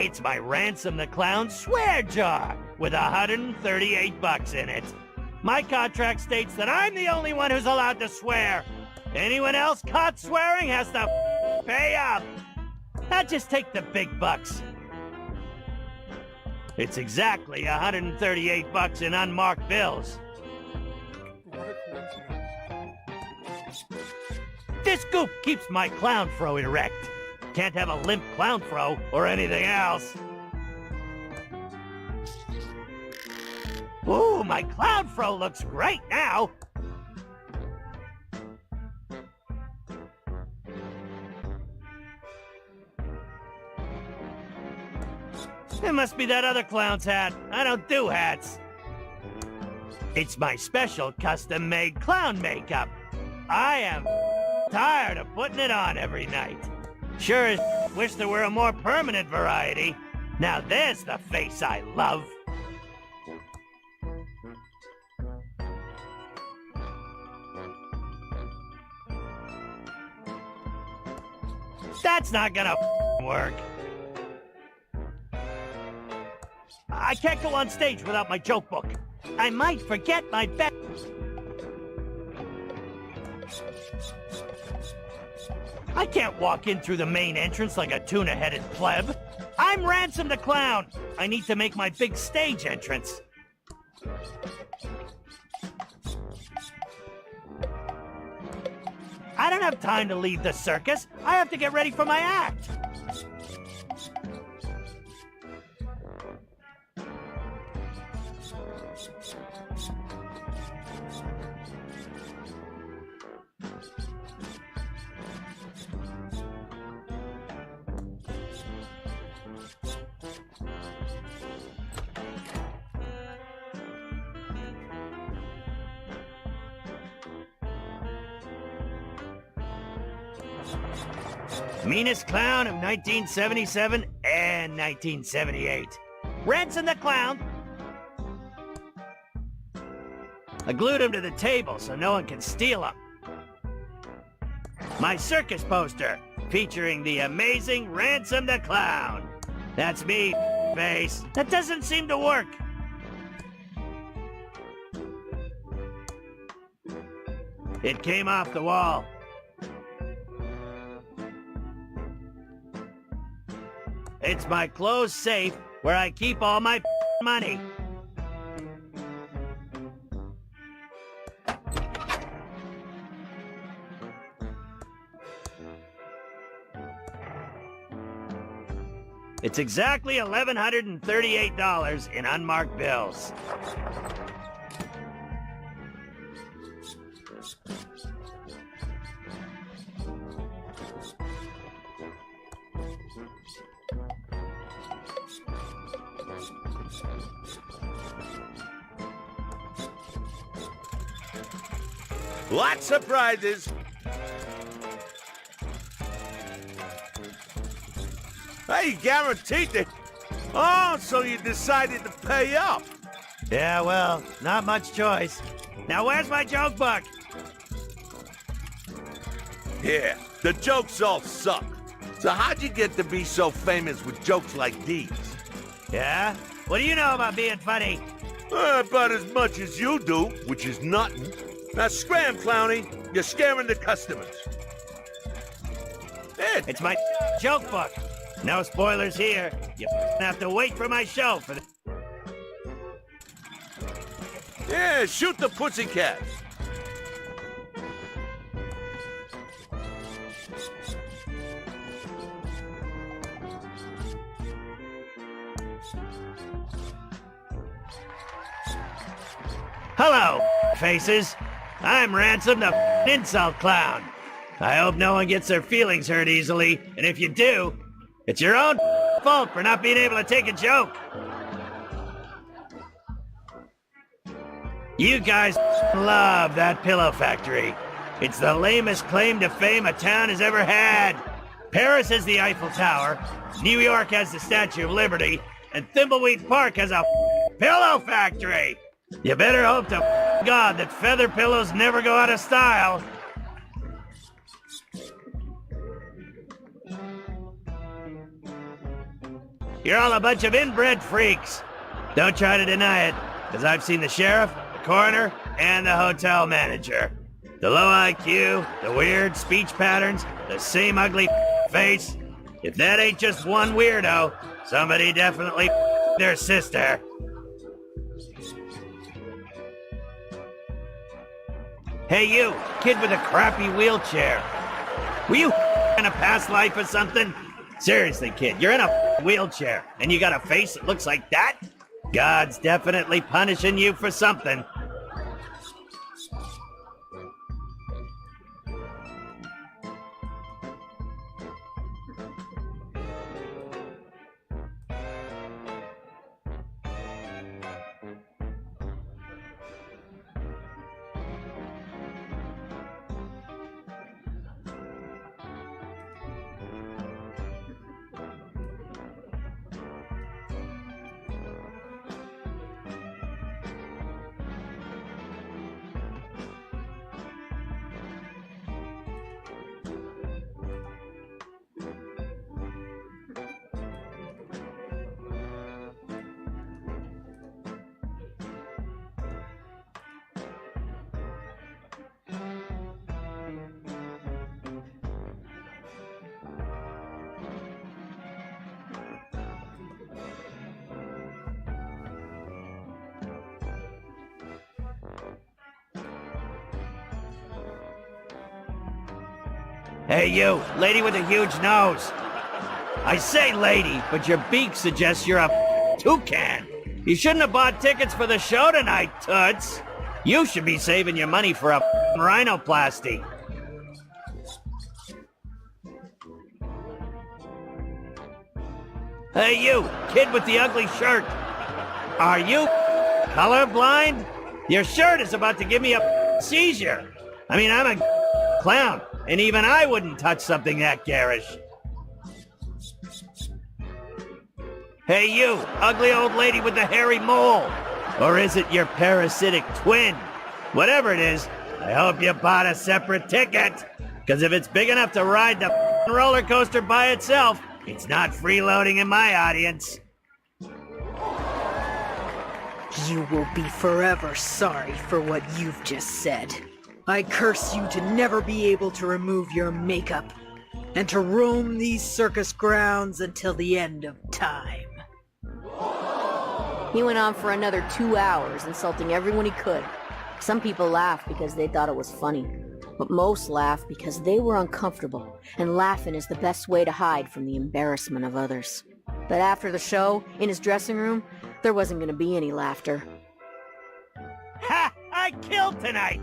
It's my Ransom the Clown swear jar with $138 in it. My contract states that I'm the only one who's allowed to swear. Anyone else caught swearing has to pay up. I'll just take the big bucks. It's exactly $138 in unmarked bills. This goop keeps my clown fro erect. Can't have a limp clown fro or anything else. Ooh, my clown fro looks great now. It must be that other clown's hat. I don't do hats. It's my special custom-made clown makeup. I am tired of putting it on every night. Sure as wish there were a more permanent variety. Now there's the face I love. That's not gonna work. I can't go on stage without my joke book. I might forget my bet. I can't walk in through the main entrance like a tuna-headed pleb. I'm Ransom the Clown. I need to make my big stage entrance. I don't have time to leave the circus. I have to get ready for my act. Meanest clown of 1977 and 1978. Ransom the Clown. I glued him to the table so no one can steal him. My circus poster featuring the amazing Ransom the Clown. That's me, face. That doesn't seem to work. It came off the wall. It's my closed safe where I keep all my money. It's exactly $1,138 in unmarked bills. Lots of prizes. Hey, guaranteed to... Oh, so you decided to pay up. Yeah, well, not much choice. Now where's my joke book? Yeah, the jokes all suck. So how'd you get to be so famous with jokes like these? Yeah? What do you know about being funny? About as much as you do, which is nothing. Now scram, Clowny. You're scaring the customers. It's my joke book. No spoilers here. You have to wait for my show for the... Yeah, shoot the pussycat. Hello, faces. I'm Ransom, the insult clown. I hope no one gets their feelings hurt easily, and if you do, it's your own fault for not being able to take a joke. You guys love that pillow factory. It's the lamest claim to fame a town has ever had. Paris has the Eiffel Tower, New York has the Statue of Liberty, and Thimbleweed Park has a pillow factory. You better hope to God that feather pillows never go out of style. You're all a bunch of inbred freaks. Don't try to deny it, because I've seen the sheriff, the coroner, and the hotel manager. The low IQ, the weird speech patterns, the same ugly face. If that ain't just one weirdo, somebody definitely their sister. Hey you, kid with a crappy wheelchair. Were you in a past life or something? Seriously, kid, you're in a wheelchair, and you got a face that looks like that? God's definitely punishing you for something. Hey you, lady with a huge nose. I say lady, but your beak suggests you're a toucan. You shouldn't have bought tickets for the show tonight, Toots. You should be saving your money for a rhinoplasty. Hey you, kid with the ugly shirt. Are you colorblind? Your shirt is about to give me a seizure. I mean, I'm a clown, and even I wouldn't touch something that garish. Hey you, ugly old lady with the hairy mole. Or is it your parasitic twin? Whatever it is, I hope you bought a separate ticket. Because if it's big enough to ride the roller coaster by itself, it's not freeloading in my audience. You will be forever sorry for what you've just said. I curse you to never be able to remove your makeup and to roam these circus grounds until the end of time. He went on for another 2 hours, insulting everyone he could. Some people laughed because they thought it was funny, but most laughed because they were uncomfortable, and laughing is the best way to hide from the embarrassment of others. But after the show, in his dressing room, there wasn't going to be any laughter. Ha! I killed tonight!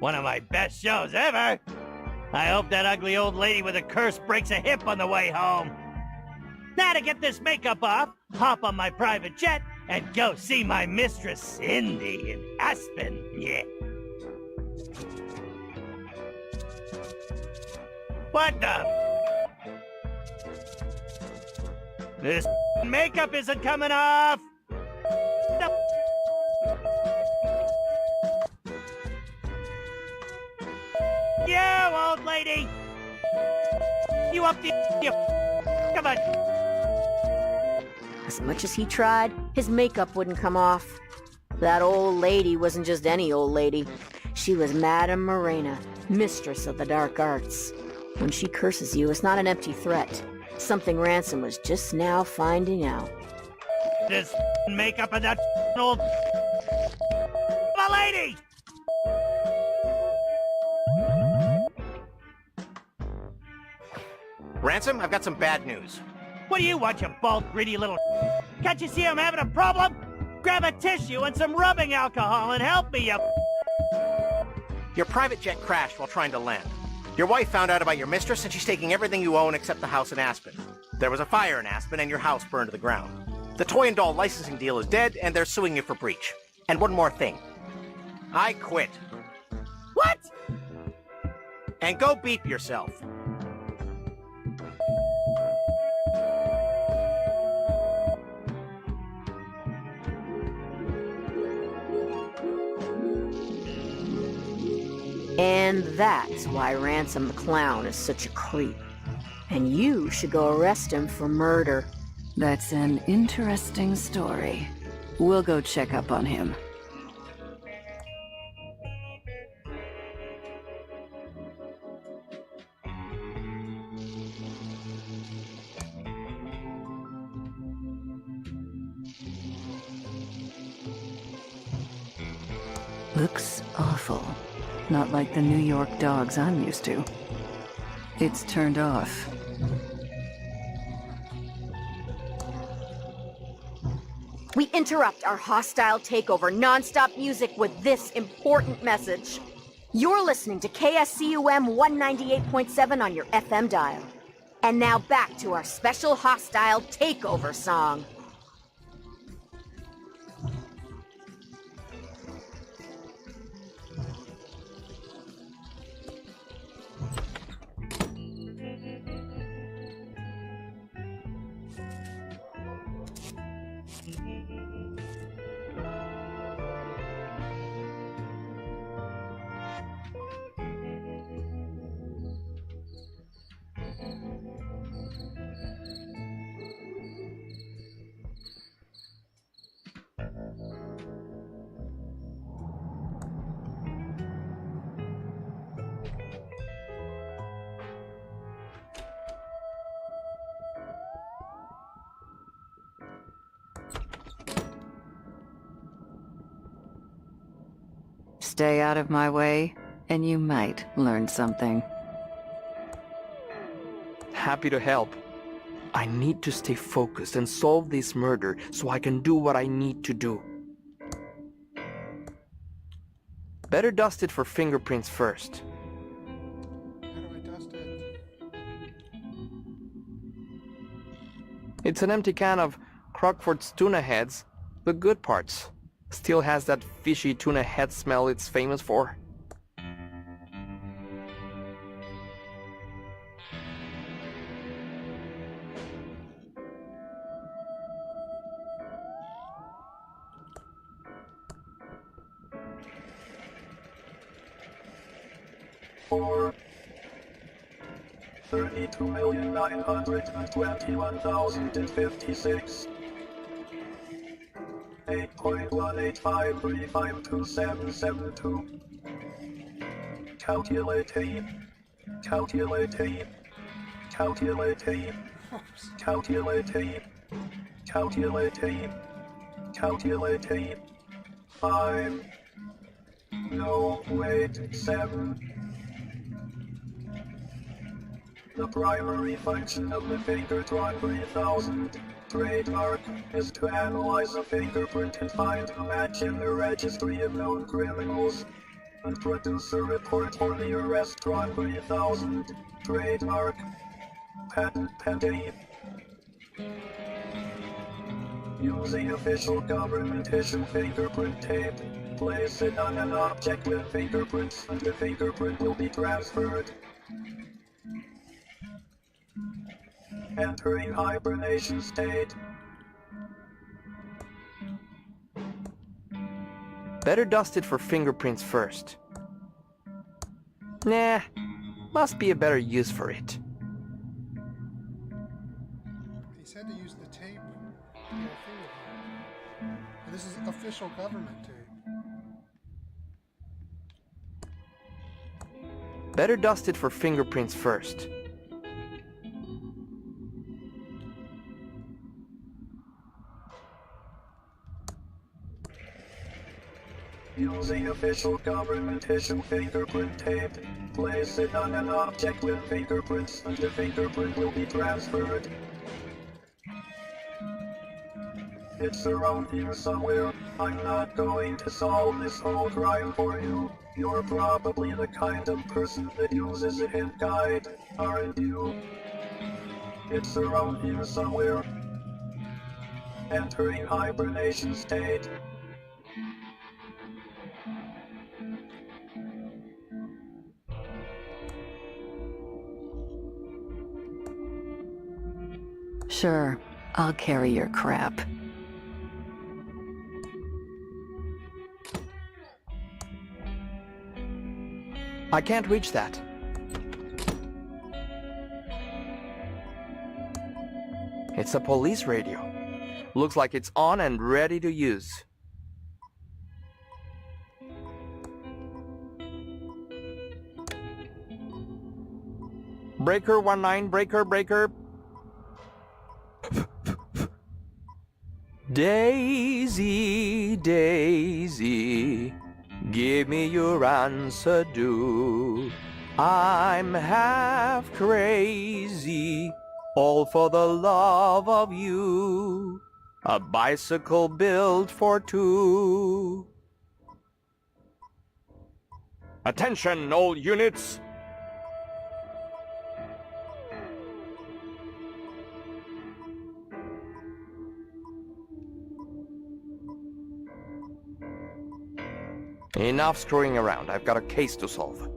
One of my best shows ever! I hope that ugly old lady with a curse breaks a hip on the way home. Now to get this makeup off, hop on my private jet and go see my mistress Cindy in Aspen. Yeah. What the? This makeup isn't coming off! No. You old lady! You up the... You... Come on! As much as he tried, his makeup wouldn't come off. That old lady wasn't just any old lady. She was Madame Morena, mistress of the dark arts. When she curses you, it's not an empty threat. Something Ransom was just now finding out. This makeup and that old a lady! Ransom, I've got some bad news. What do you want, you bald, greedy little... Can't you see I'm having a problem? Grab a tissue and some rubbing alcohol and help me, you... Your private jet crashed while trying to land. Your wife found out about your mistress and she's taking everything you own except the house in Aspen. There was a fire in Aspen and your house burned to the ground. The toy and doll licensing deal is dead and they're suing you for breach. And one more thing. I quit. What? And go beep yourself. And that's why Ransom the Clown is such a creep. And you should go arrest him for murder. That's an interesting story. We'll go check up on him. Looks awful. Not like the New York dogs I'm used to. It's turned off. We interrupt our hostile takeover non-stop music with this important message. You're listening to KSCUM 198.7 on your FM dial. And now back to our special hostile takeover song. Stay out of my way, and you might learn something. Happy to help. I need to stay focused and solve this murder so I can do what I need to do. Better dust it for fingerprints first. How do I dust it? It's an empty can of Crockford's tuna heads, the good parts. Still has that fishy tuna head smell it's famous for. For 32,921,056. 8.185352772. Calculating. Calculating. Calculating. Calculating. Calculating. Calculating. 5. No, wait, 7. The primary function of the Fingertron 3000 trademark is to analyze a fingerprint and find a match in the registry of known criminals, and produce a report for the Arrestron 3000 trademark. Patent pending. Using official government issue fingerprint tape, place it on an object with fingerprints and the fingerprint will be transferred. Entering hibernation state. Better dust it for fingerprints first. Nah, must be a better use for it. He said to use the tape on your fingerprint. And this is official government tape. Better dust it for fingerprints first. Using official government issue fingerprint tape. Place it on an object with fingerprints and the fingerprint will be transferred. It's around here somewhere. I'm not going to solve this whole crime for you. You're probably the kind of person that uses a hint guide, aren't you? It's around here somewhere. Entering hibernation state. Sure, I'll carry your crap. I can't reach that. It's a police radio. Looks like it's on and ready to use. Breaker 19, breaker. Daisy, Daisy, give me your answer, do. I'm half crazy, all for the love of you. A bicycle built for two. Attention, all units! Enough screwing around. I've got a case to solve.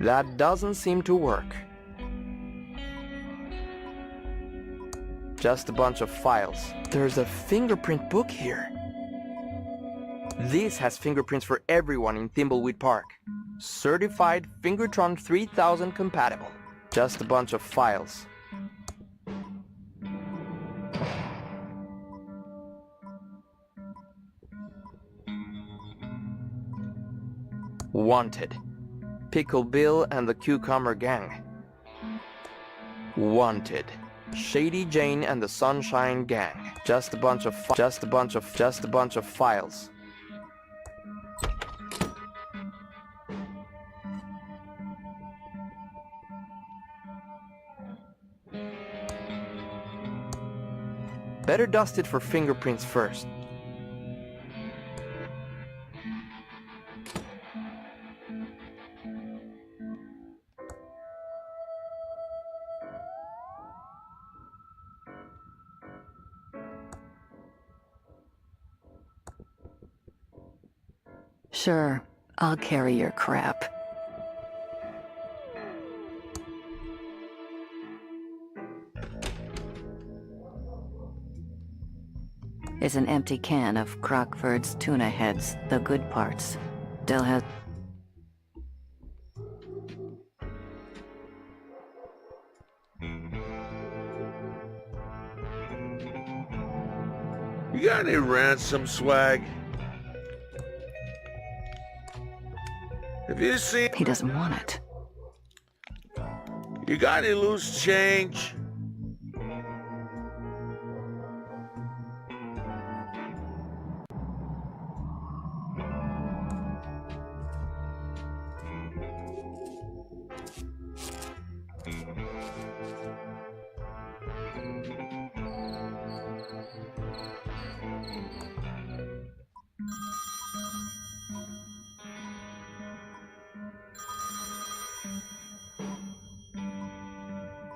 That doesn't seem to work. Just a bunch of files. There's a fingerprint book here. This has fingerprints for everyone in Thimbleweed Park. Certified Fingertron 3000 compatible. Just a bunch of files. Wanted. Pickle Bill and the Cucumber Gang. Wanted. Shady Jane and the Sunshine Gang. Just a bunch of files. Better dust it for fingerprints first. Sure, I'll carry your crap. Is an empty can of Crockford's tuna heads, the good parts. Still has... You got any ransom swag? Have you seen... He doesn't want it. You got any loose change?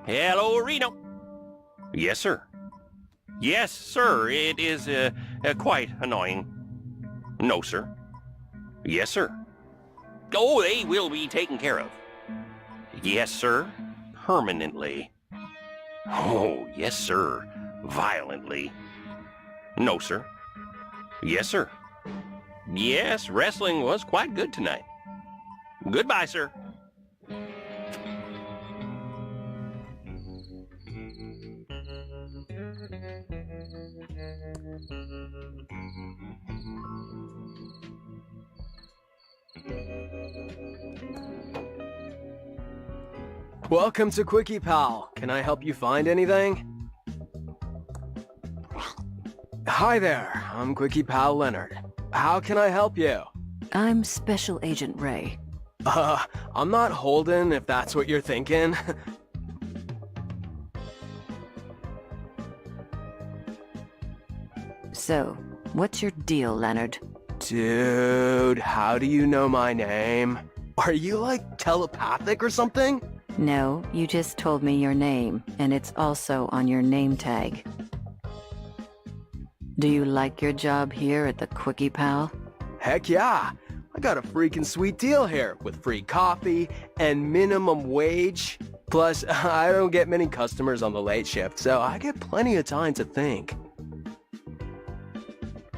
Hello, Reno. Yes, sir. Yes, sir. It is quite annoying. No, sir. Yes, sir. Oh, they will be taken care of. Yes, sir. Permanently. Oh, yes, sir. Violently. No, sir. Yes, sir. Yes, wrestling was quite good tonight. Goodbye, sir. Welcome to Quickie Pal. Can I help you find anything? Hi there, I'm Quickie Pal Leonard. How can I help you? I'm Special Agent Ray. I'm not Holden, if that's what you're thinking. So, what's your deal, Leonard? Dude, how do you know my name? Are you, like, telepathic or something? No, you just told me your name, and it's also on your name tag. Do you like your job here at the Quickie Pal? Heck yeah! I got a freaking sweet deal here, with free coffee and minimum wage. Plus, I don't get many customers on the late shift, so I get plenty of time to think.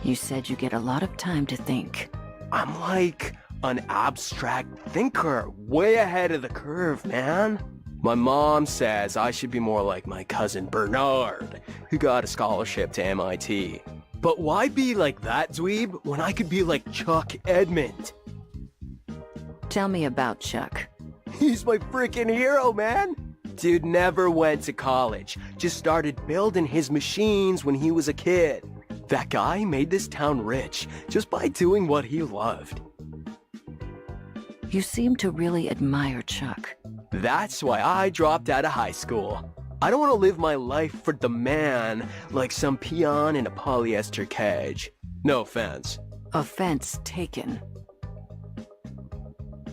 You said you get a lot of time to think. I'm like an abstract thinker, way ahead of the curve, man. My mom says I should be more like my cousin Bernard, who got a scholarship to MIT. But why be like that dweeb when I could be like Chuck Edmund? Tell me about Chuck. He's my freaking hero, man. Dude never went to college, just started building his machines when he was a kid. That guy made this town rich just by doing what he loved. You seem to really admire Chuck. That's why I dropped out of high school. I don't want to live my life for the man like some peon in a polyester cage. No offense. Offense taken.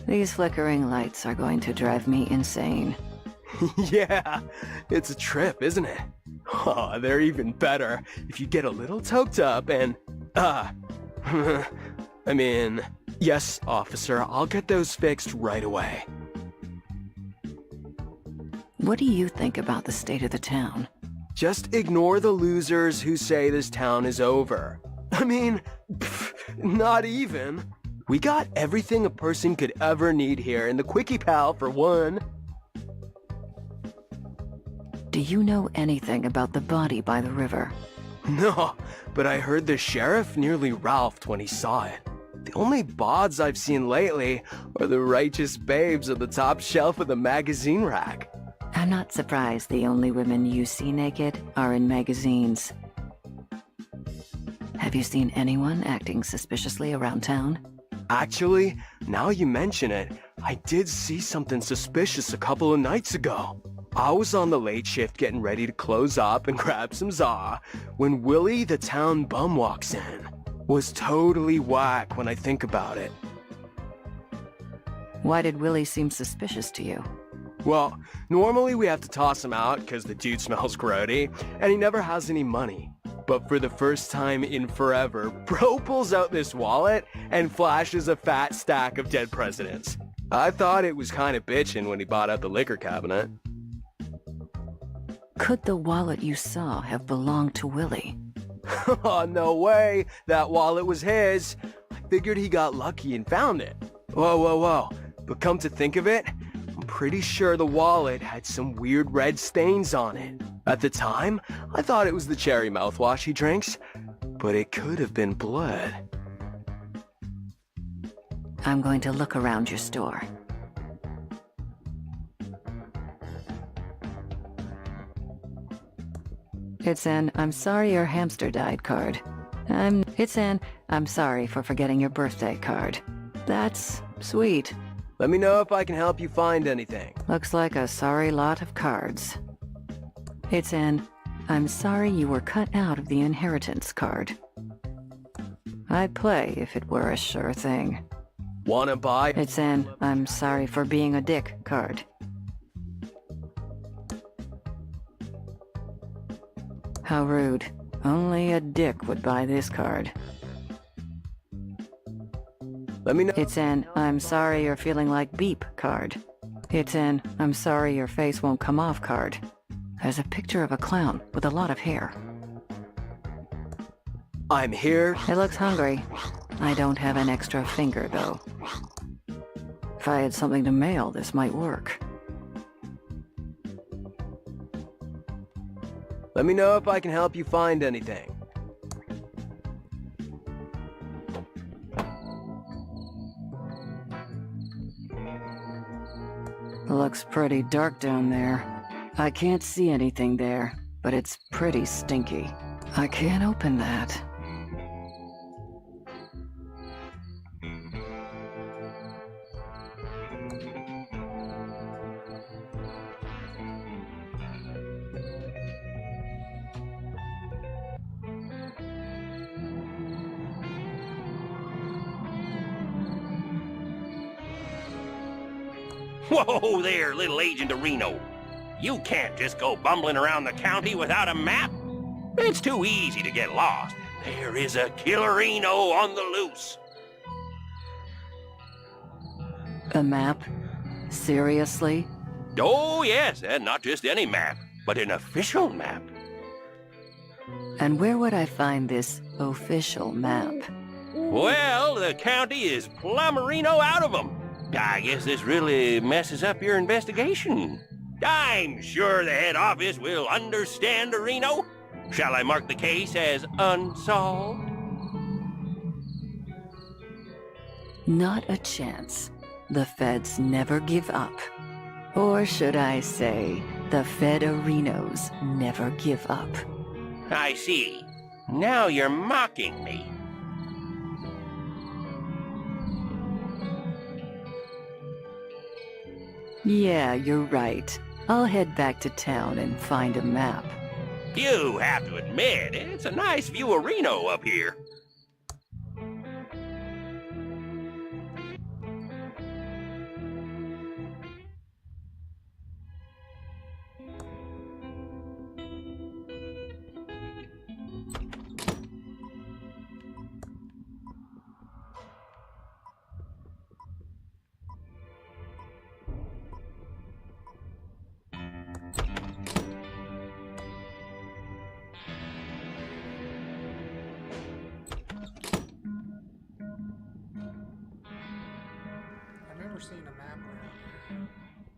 These flickering lights are going to drive me insane. Yeah, it's a trip, isn't it? Oh, they're even better if you get a little toked up and, I mean, yes, officer, I'll get those fixed right away. What do you think about the state of the town? Just ignore the losers who say this town is over. I mean, not even. We got everything a person could ever need here in the Quickie Pal for one. Do you know anything about the body by the river? No, but I heard the sheriff nearly ralphed when he saw it. The only bods I've seen lately are the righteous babes on the top shelf of the magazine rack. I'm not surprised the only women you see naked are in magazines. Have you seen anyone acting suspiciously around town? Actually, now you mention it, I did see something suspicious a couple of nights ago. I was on the late shift getting ready to close up and grab some za when Willie the town bum walks in. Was totally whack when I think about it. Why did Willie seem suspicious to you? Well, normally we have to toss him out because the dude smells grody, and he never has any money. But for the first time in forever, bro pulls out this wallet and flashes a fat stack of dead presidents. I thought it was kind of bitchin' when he bought out the liquor cabinet. Could the wallet you saw have belonged to Willie? Oh, no way. That wallet was his. I figured he got lucky and found it. Whoa. But come to think of it, I'm pretty sure the wallet had some weird red stains on it. At the time, I thought it was the cherry mouthwash he drinks, but it could have been blood. I'm going to look around your store. It's an "I'm sorry your hamster died" card. It's an "I'm sorry for forgetting your birthday" card. That's sweet. Let me know if I can help you find anything. Looks like a sorry lot of cards. It's an "I'm sorry you were cut out of the inheritance" card. I'd play if it were a sure thing. Wanna buy? It's an "I'm sorry for being a dick" card. How rude. Only a dick would buy this card. Let me know. It's an "I'm sorry you're feeling like beep" card. It's an "I'm sorry your face won't come off" card. There's a picture of a clown with a lot of hair. I'm here. It looks hungry. I don't have an extra finger, though. If I had something to mail, this might work. Let me know if I can help you find anything. looks pretty dark down there. I can't see anything there, but it's pretty stinky. I can't open that. Whoa there, little Agent of Reno. You can't just go bumbling around the county without a map. It's too easy to get lost. There is a killerino on the loose. A map? Seriously? Oh, yes, and not just any map, but an official map. And where would I find this official map? Well, the county is plumberino out of them. I guess this really messes up your investigation. I'm sure the head office will understand, Reno. Shall I mark the case as unsolved? Not a chance. The feds never give up. Or should I say, the Federinos never give up. I see. Now you're mocking me. Yeah, you're right. I'll head back to town and find a map. You have to admit, it's a nice view of Reno up here. Seen a map around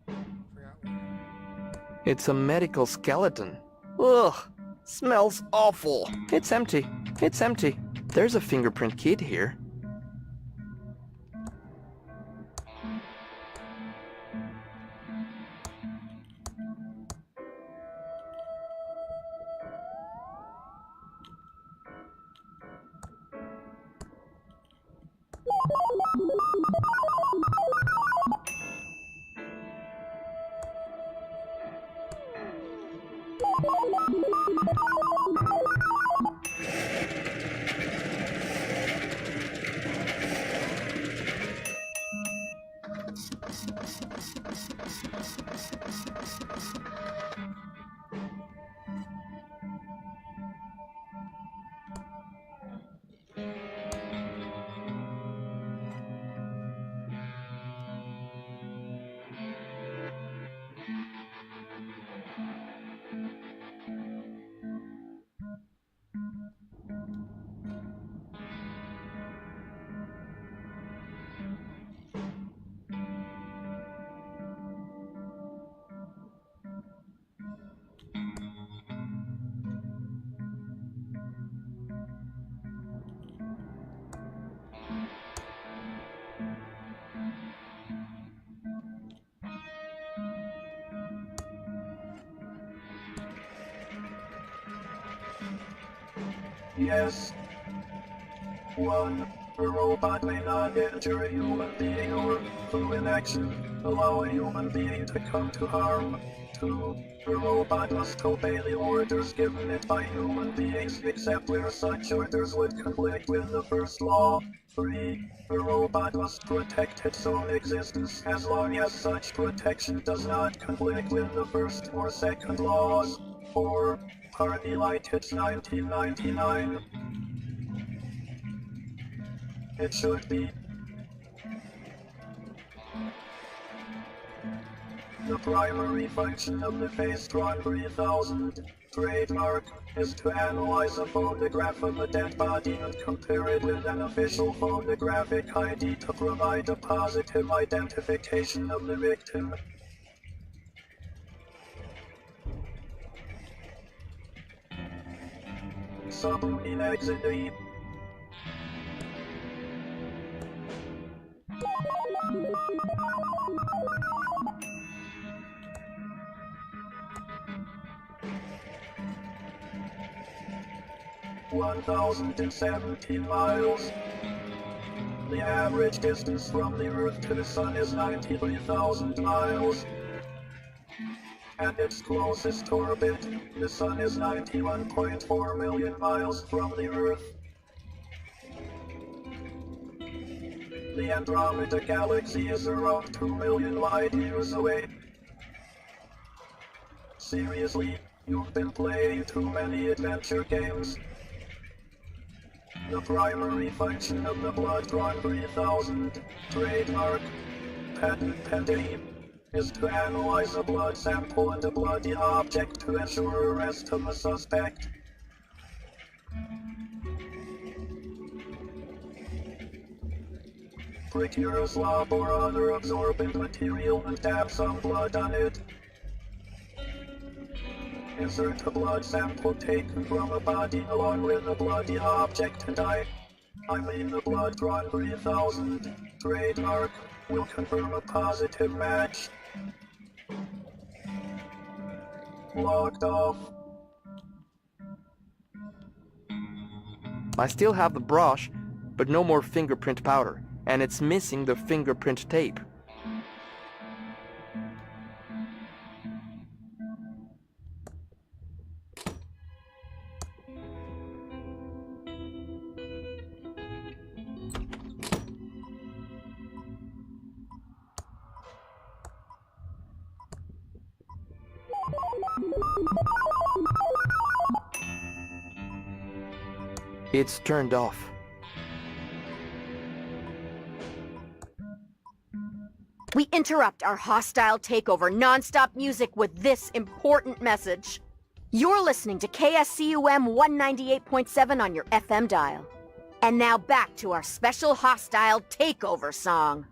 here. Forgot what. It's a medical skeleton. Ugh, smells awful. It's empty. It's empty. There's a fingerprint kit here. Yes. 1. A robot may not injure a human being or, through inaction, allow a human being to come to harm. 2. A robot must obey the orders given it by human beings except where such orders would conflict with the first law. 3. A robot must protect its own existence as long as such protection does not conflict with the first or second laws. 4. Party like it's 1999. It should be. The primary function of the Faceron 3000 trademark is to analyze a photograph of a dead body and compare it with an official photographic ID to provide a positive identification of the victim. Submarine exit E. 1,017 miles. The average distance from the Earth to the Sun is 93,000 miles. At its closest orbit, the Sun is 91.4 million miles from the Earth. The Andromeda Galaxy is around 2 million light years away. Seriously, you've been playing too many adventure games. The primary function of the Blood-Drawn 3000 trademark patent pending is to analyze a blood sample and a bloody object to ensure arrest of the suspect. Procure a swab or other absorbent material and dab some blood on it. Insert a blood sample taken from a body along with a bloody object and I mean the Blood-Drawn 3000 trademark will confirm a positive match. Logged off. I still have the brush, but no more fingerprint powder, and it's missing the fingerprint tape. It's turned off. We interrupt our hostile takeover non-stop music with this important message. You're listening to KSCUM 198.7 on your FM dial. And now back to our special hostile takeover song.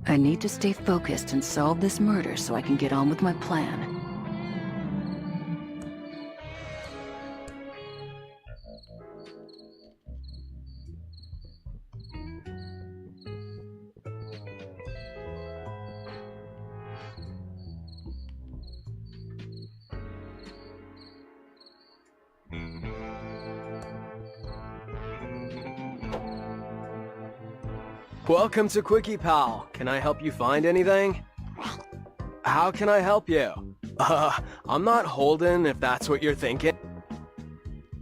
I need to stay focused and solve this murder so I can get on with my plan. Welcome to Quickie Pal. Can I help you find anything? How can I help you? I'm not Holden, if that's what you're thinking.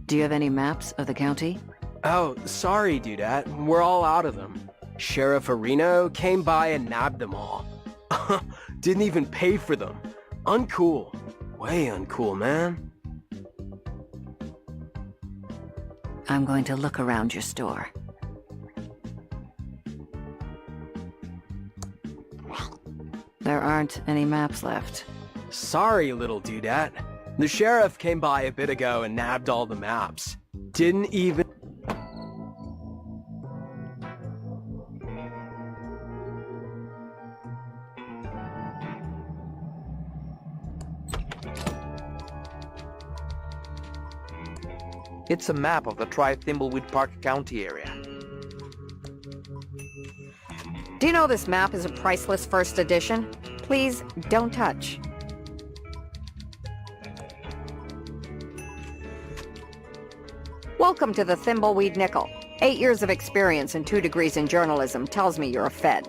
Do you have any maps of the county? Oh, sorry, Dudette. We're all out of them. Sheriff Areno came by and nabbed them all. Didn't even pay for them. Uncool. Way uncool, man. I'm going to look around your store. There aren't any maps left. Sorry, little dudette. The sheriff came by a bit ago and nabbed all the maps. Didn't even... It's a map of the Thimbleweed Park County area. Do you know this map is a priceless first edition? Please, don't touch. Welcome to the Thimbleweed Nickel. 8 years of experience and 2 degrees in journalism tells me you're a Fed.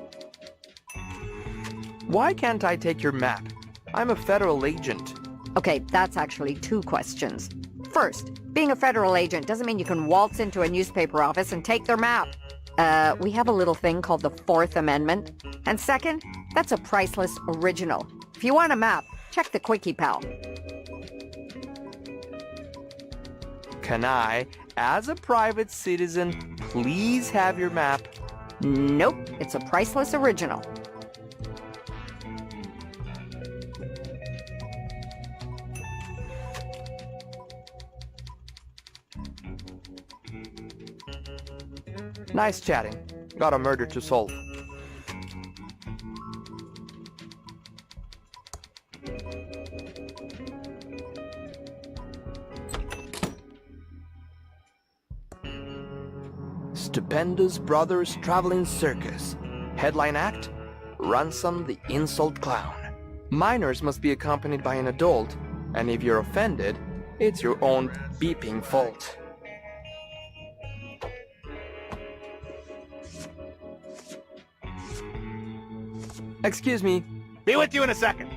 Why can't I take your map? I'm a federal agent. Okay, that's actually 2 questions. First, being a federal agent doesn't mean you can waltz into a newspaper office and take their map. We have a little thing called the Fourth Amendment. And second, that's a priceless original. If you want a map, check the Quickie Pal. Can I, as a private citizen, please have your map? Nope, it's a priceless original. Nice chatting. Got a murder to solve. Stupendous Brothers Traveling Circus. Headline act, Ransom the Insult Clown. Minors must be accompanied by an adult, and if you're offended, it's your own beeping fault. Excuse me. Be with you in a second.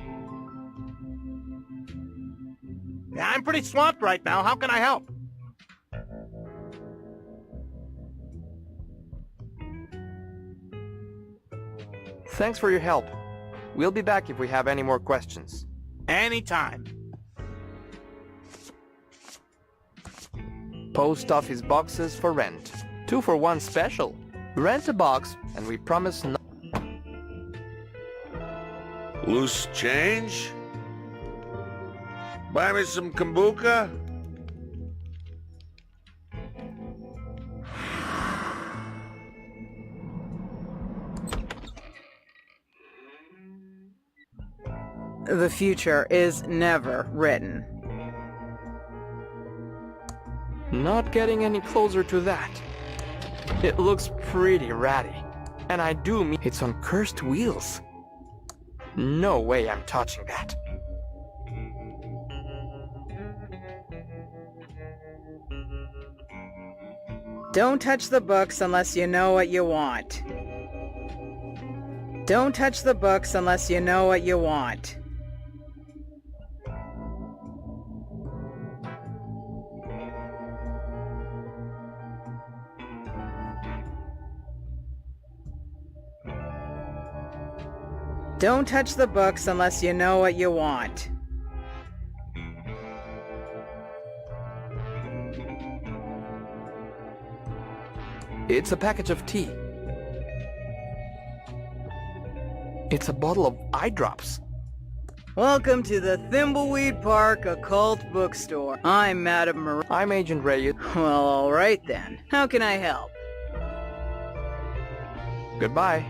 Yeah, I'm pretty swamped right now. How can I help? Thanks for your help. We'll be back if we have any more questions. Anytime. Post office boxes for rent. 2 for 1 special. Rent a box and we promise no... Loose change? Buy me some kombucha? The future is never written. Not getting any closer to that. It looks pretty ratty. And I do mean it's on cursed wheels. No way I'm touching that. Don't touch the books unless you know what you want. Don't touch the books unless you know what you want. Don't touch the books unless you know what you want. It's a package of tea. It's a bottle of eye drops. Welcome to the Thimbleweed Park Occult Bookstore. I'm Madam Marina. I'm Agent Reyes. Well, all right then. How can I help? Goodbye.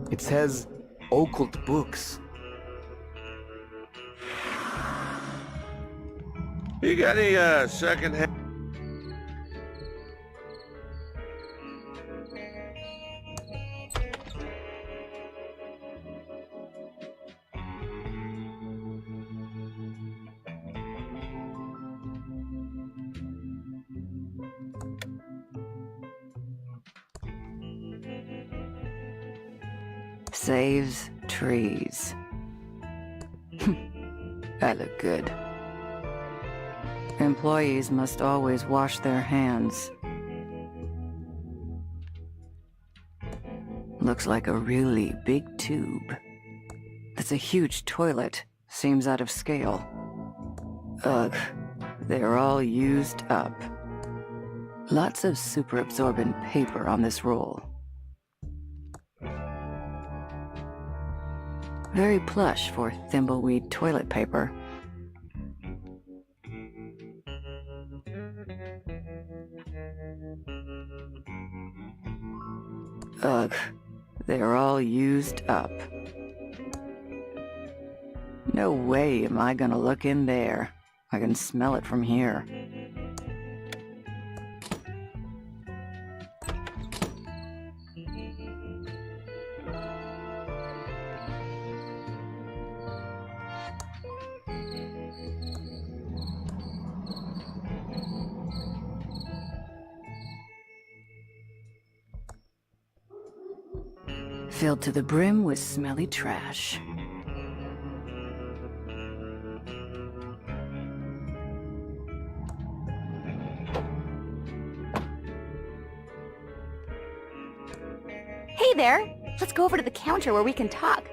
It says occult books. You got any second hand? Saves trees. I look good. Employees must always wash their hands. Looks like a really big tube. That's a huge toilet. Seems out of scale. Ugh, they're all used up. Lots of super absorbent paper on this roll. Very plush for thimbleweed toilet paper. Ugh, they're all used up. No way am I gonna look in there. I can smell it from here. filled to the brim with smelly trash. Hey there! Let's go over to the counter where we can talk.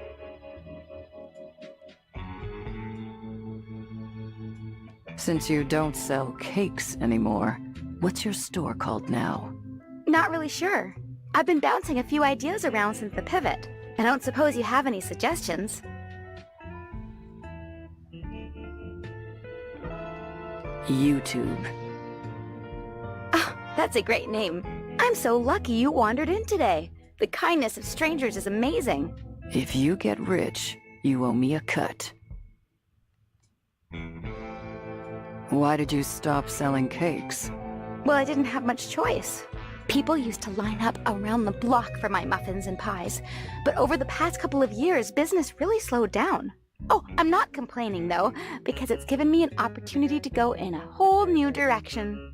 Since you don't sell cakes anymore, what's your store called now? Not really sure. I've been bouncing a few ideas around since the pivot. I don't suppose you have any suggestions. YouTube. Oh, that's a great name. I'm so lucky you wandered in today. The kindness of strangers is amazing. If you get rich, you owe me a cut. Why did you stop selling cakes? Well, I didn't have much choice. People used to line up around the block for my muffins and pies, but over the past couple of years, business really slowed down. Oh, I'm not complaining though, because it's given me an opportunity to go in a whole new direction.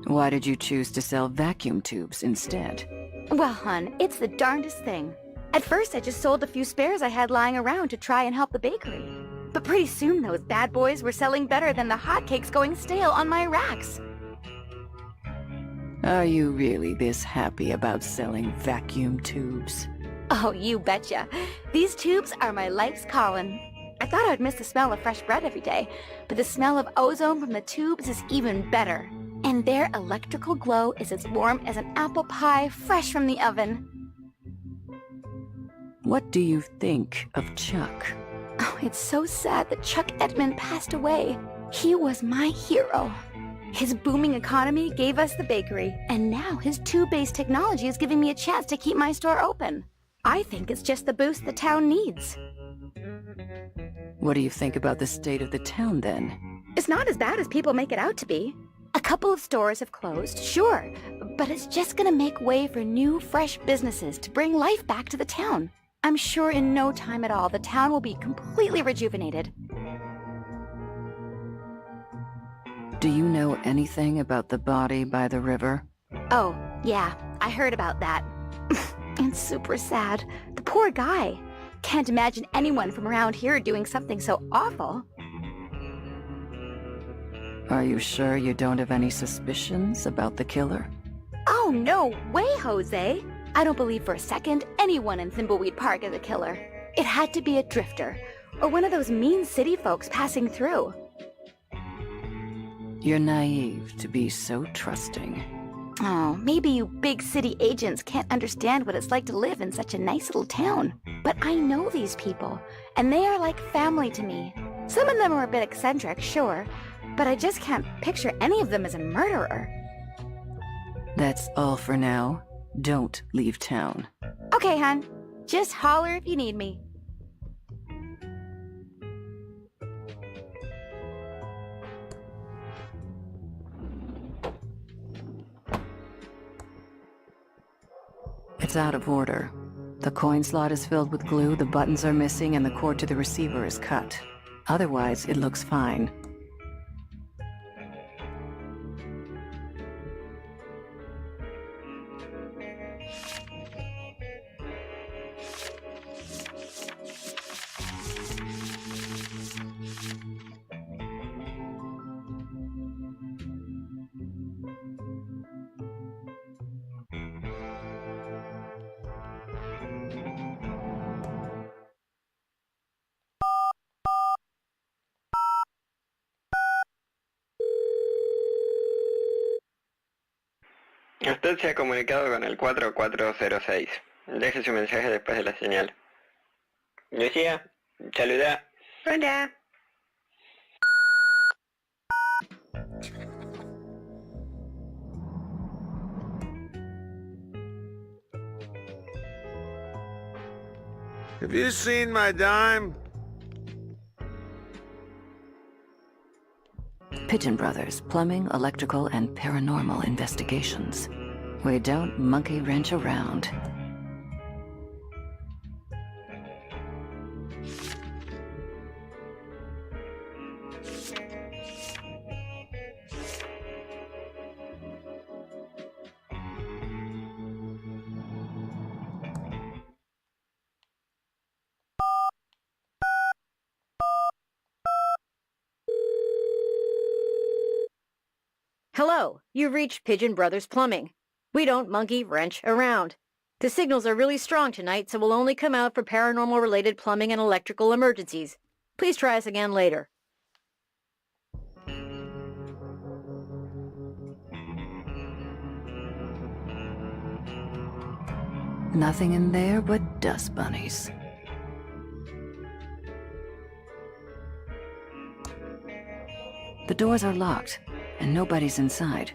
Why did you choose to sell vacuum tubes instead? Well, hon, it's the darndest thing. At first, I just sold a few spares I had lying around to try and help the bakery. But pretty soon, those bad boys were selling better than the hotcakes going stale on my racks. Are you really this happy about selling vacuum tubes? Oh, you betcha. These tubes are my life's calling. I thought I would miss the smell of fresh bread every day, but the smell of ozone from the tubes is even better. And their electrical glow is as warm as an apple pie fresh from the oven. What do you think of Chuck? Oh, it's so sad that Chuck Edmund passed away. He was my hero. His booming economy gave us the bakery, and now his tube-based technology is giving me a chance to keep my store open. I think it's just the boost the town needs. What do you think about the state of the town, then? It's not as bad as people make it out to be. A couple of stores have closed, sure, but it's just gonna make way for new, fresh businesses to bring life back to the town. I'm sure in no time at all, the town will be completely rejuvenated. Do you know anything about the body by the river? Oh, yeah, I heard about that. It's super sad. The poor guy. Can't imagine anyone from around here doing something so awful. Are you sure you don't have any suspicions about the killer? Oh, no way, Jose! I don't believe for a second anyone in Thimbleweed Park is a killer. It had to be a drifter, or one of those mean city folks passing through. You're naive to be so trusting. Oh, maybe you big city agents can't understand what it's like to live in such a nice little town. But I know these people, and they are like family to me. Some of them are a bit eccentric, sure, but I just can't picture any of them as a murderer. That's all for now. Don't leave town. Okay, hon. Just holler if you need me. It's out of order. The coin slot is filled with glue, the buttons are missing, and the cord to the receiver is cut. Otherwise, it looks fine. Usted se ha comunicado con el 4406. Deje su mensaje después de la señal. Lucía, saluda. Hola. Have you seen my dime? Pigeon Brothers, plumbing, electrical, and paranormal investigations. We don't monkey wrench around. Hello, you've reached Pigeon Brothers Plumbing. We don't monkey wrench around. The signals are really strong tonight, so we'll only come out for paranormal-related plumbing and electrical emergencies. Please try us again later. Nothing in there but dust bunnies. The doors are locked, and nobody's inside.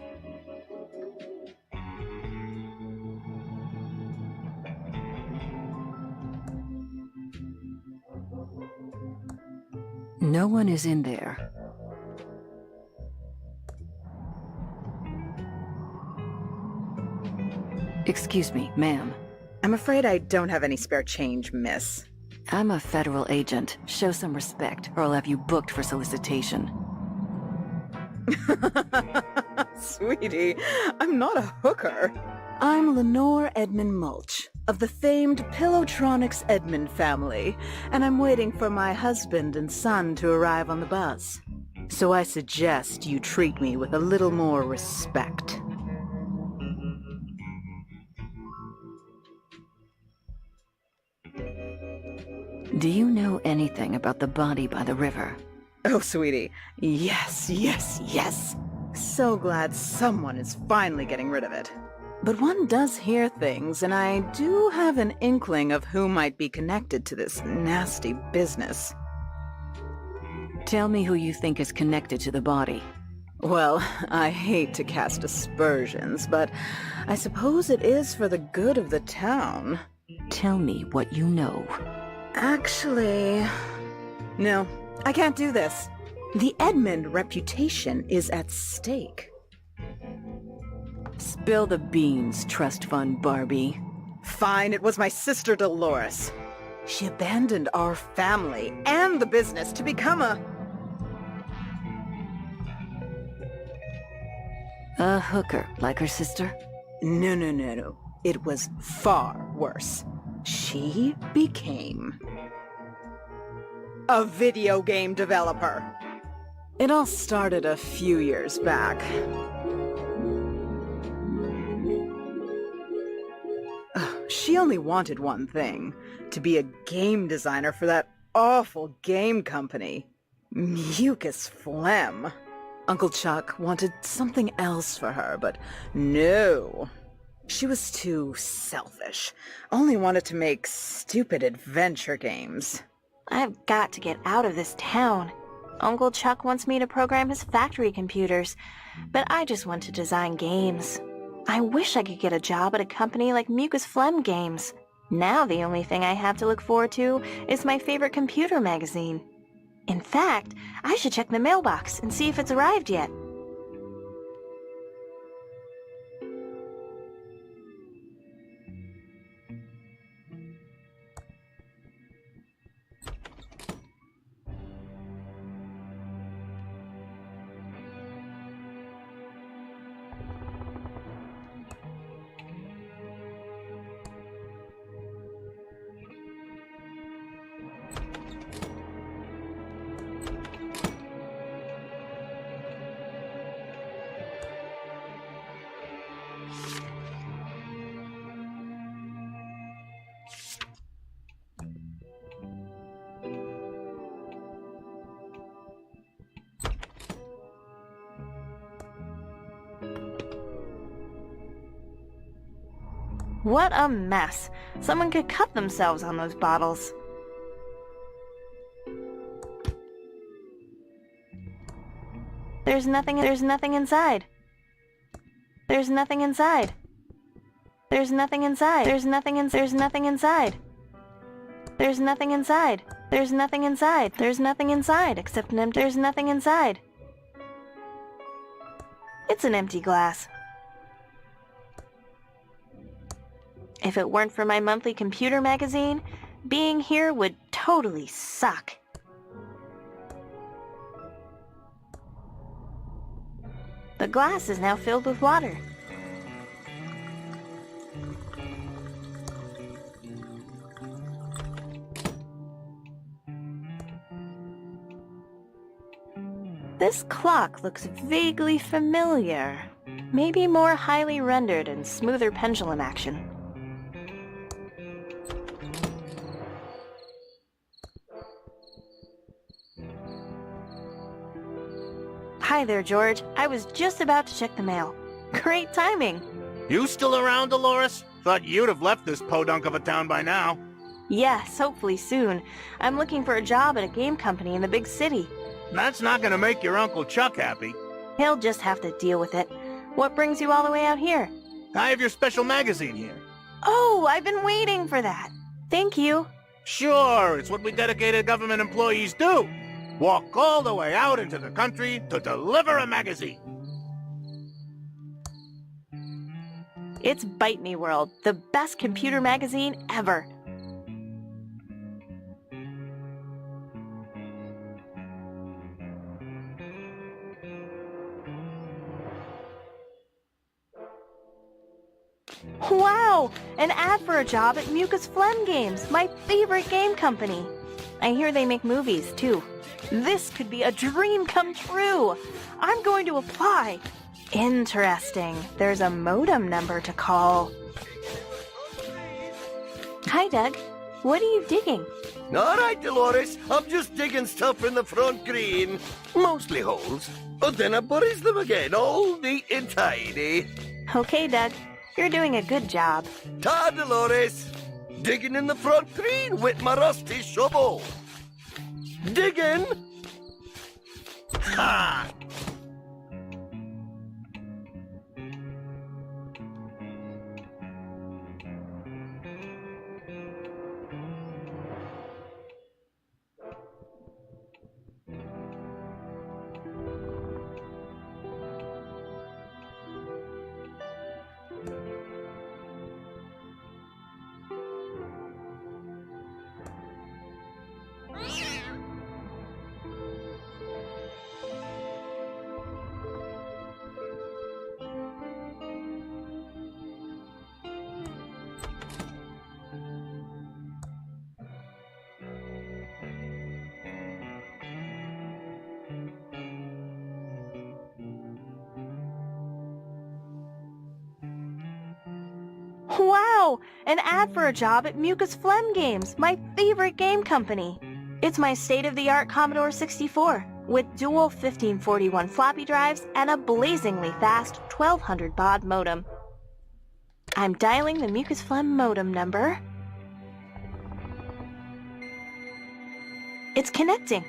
No one is in there. Excuse me, ma'am. I'm afraid I don't have any spare change, miss. I'm a federal agent. Show some respect, or I'll have you booked for solicitation. Sweetie, I'm not a hooker. I'm Lenore Edmund Mulch, of the famed Pillowtronics Edmund family, and I'm waiting for my husband and son to arrive on the bus. So I suggest you treat me with a little more respect. Do you know anything about the body by the river? Oh, sweetie. Yes, yes, yes. So glad someone is finally getting rid of it. But one does hear things, and I do have an inkling of who might be connected to this nasty business. Tell me who you think is connected to the body. Well, I hate to cast aspersions, but I suppose it is for the good of the town. Tell me what you know. Actually... No, I can't do this. The Edmund reputation is at stake. Spill the beans, trust fund Barbie. Fine, it was my sister Dolores. She abandoned our family and the business to become a hooker, like her sister? No. It was far worse. She became a video game developer. It all started a few years back. She only wanted one thing, to be a game designer for that awful game company. Mucus Phlegm. Uncle Chuck wanted something else for her, but no. She was too selfish. Only wanted to make stupid adventure games. I've got to get out of this town. Uncle Chuck wants me to program his factory computers, but I just want to design games. I wish I could get a job at a company like Mucus Phlegm Games. Now the only thing I have to look forward to is my favorite computer magazine. In fact, I should check the mailbox and see if it's arrived yet. What a mess. Someone could cut themselves on those bottles. There's nothing inside. There's nothing inside. There's nothing inside. There's nothing inside. There's nothing inside. There's nothing inside. There's nothing inside. There's nothing inside except an empty. There's nothing inside. It's an empty glass. If it weren't for my monthly computer magazine, being here would totally suck. The glass is now filled with water. This clock looks vaguely familiar. Maybe more highly rendered and smoother pendulum action. Hi there, George. I was just about to check the mail. Great timing. You still around, Dolores? Thought you'd have left this podunk of a town by now. Yes, hopefully soon. I'm looking for a job at a game company in the big city. That's not gonna make your Uncle Chuck happy. He'll just have to deal with it. What brings you all the way out here? I have your special magazine here. Oh, I've been waiting for that. Thank you. Sure, it's what we dedicated government employees do. Walk all the way out into the country to deliver a magazine. It's Bite Me World, the best computer magazine ever. Wow! An ad for a job at Mucus Phlegm Games, my favorite game company. I hear they make movies, too. This could be a dream come true. I'm going to apply. Interesting. There's a modem number to call. Hi, Doug. What are you digging? All right, Dolores. I'm just digging stuff in the front green. Mostly holes. But then I buries them again, all neat and tidy. Okay, Doug. You're doing a good job. Ta, Dolores. Digging in the front green with my rusty shovel. Digging. Ha! Wow! An ad for a job at Mucus Phlegm Games, my favorite game company. It's my state-of-the-art Commodore 64 with dual 1541 floppy drives and a blazingly fast 1200 baud modem. I'm dialing the Mucus Phlegm modem number. It's connecting.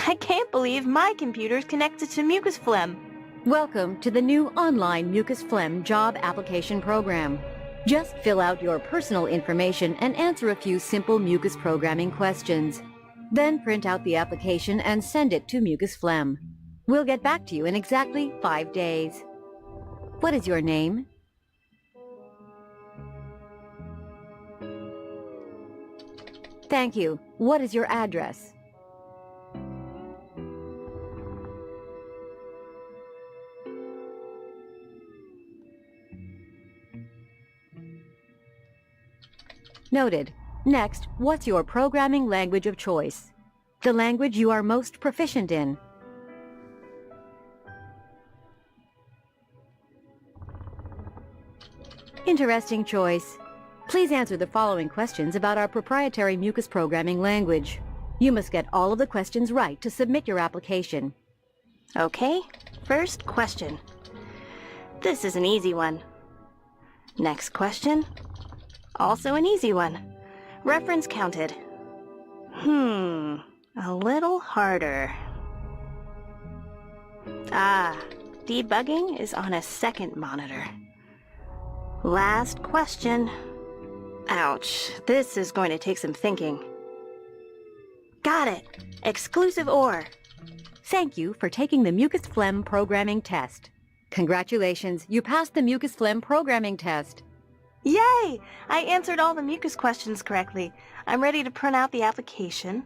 I can't believe my computer's connected to Mucus Phlegm. Welcome to the new online Mucus Phlegm job application program. Just fill out your personal information and answer a few simple mucus programming questions. Then print out the application and send it to Mucus Phlegm. We'll get back to you in exactly 5 days. What is your name? Thank you. What is your address? Noted. Next, what's your programming language of choice? The language you are most proficient in. Interesting choice. Please answer the following questions about our proprietary mucus programming language. You must get all of the questions right to submit your application. Okay, first question. This is an easy one. Next question. Also an easy one. Reference counted. A little harder. Debugging is on a second monitor. Last question. Ouch, this is going to take some thinking. Got it! Exclusive OR. Thank you for taking the Mucus Phlegm programming test. Congratulations, you passed the Mucus Phlegm programming test. Yay! I answered all the mucus questions correctly. I'm ready to print out the application.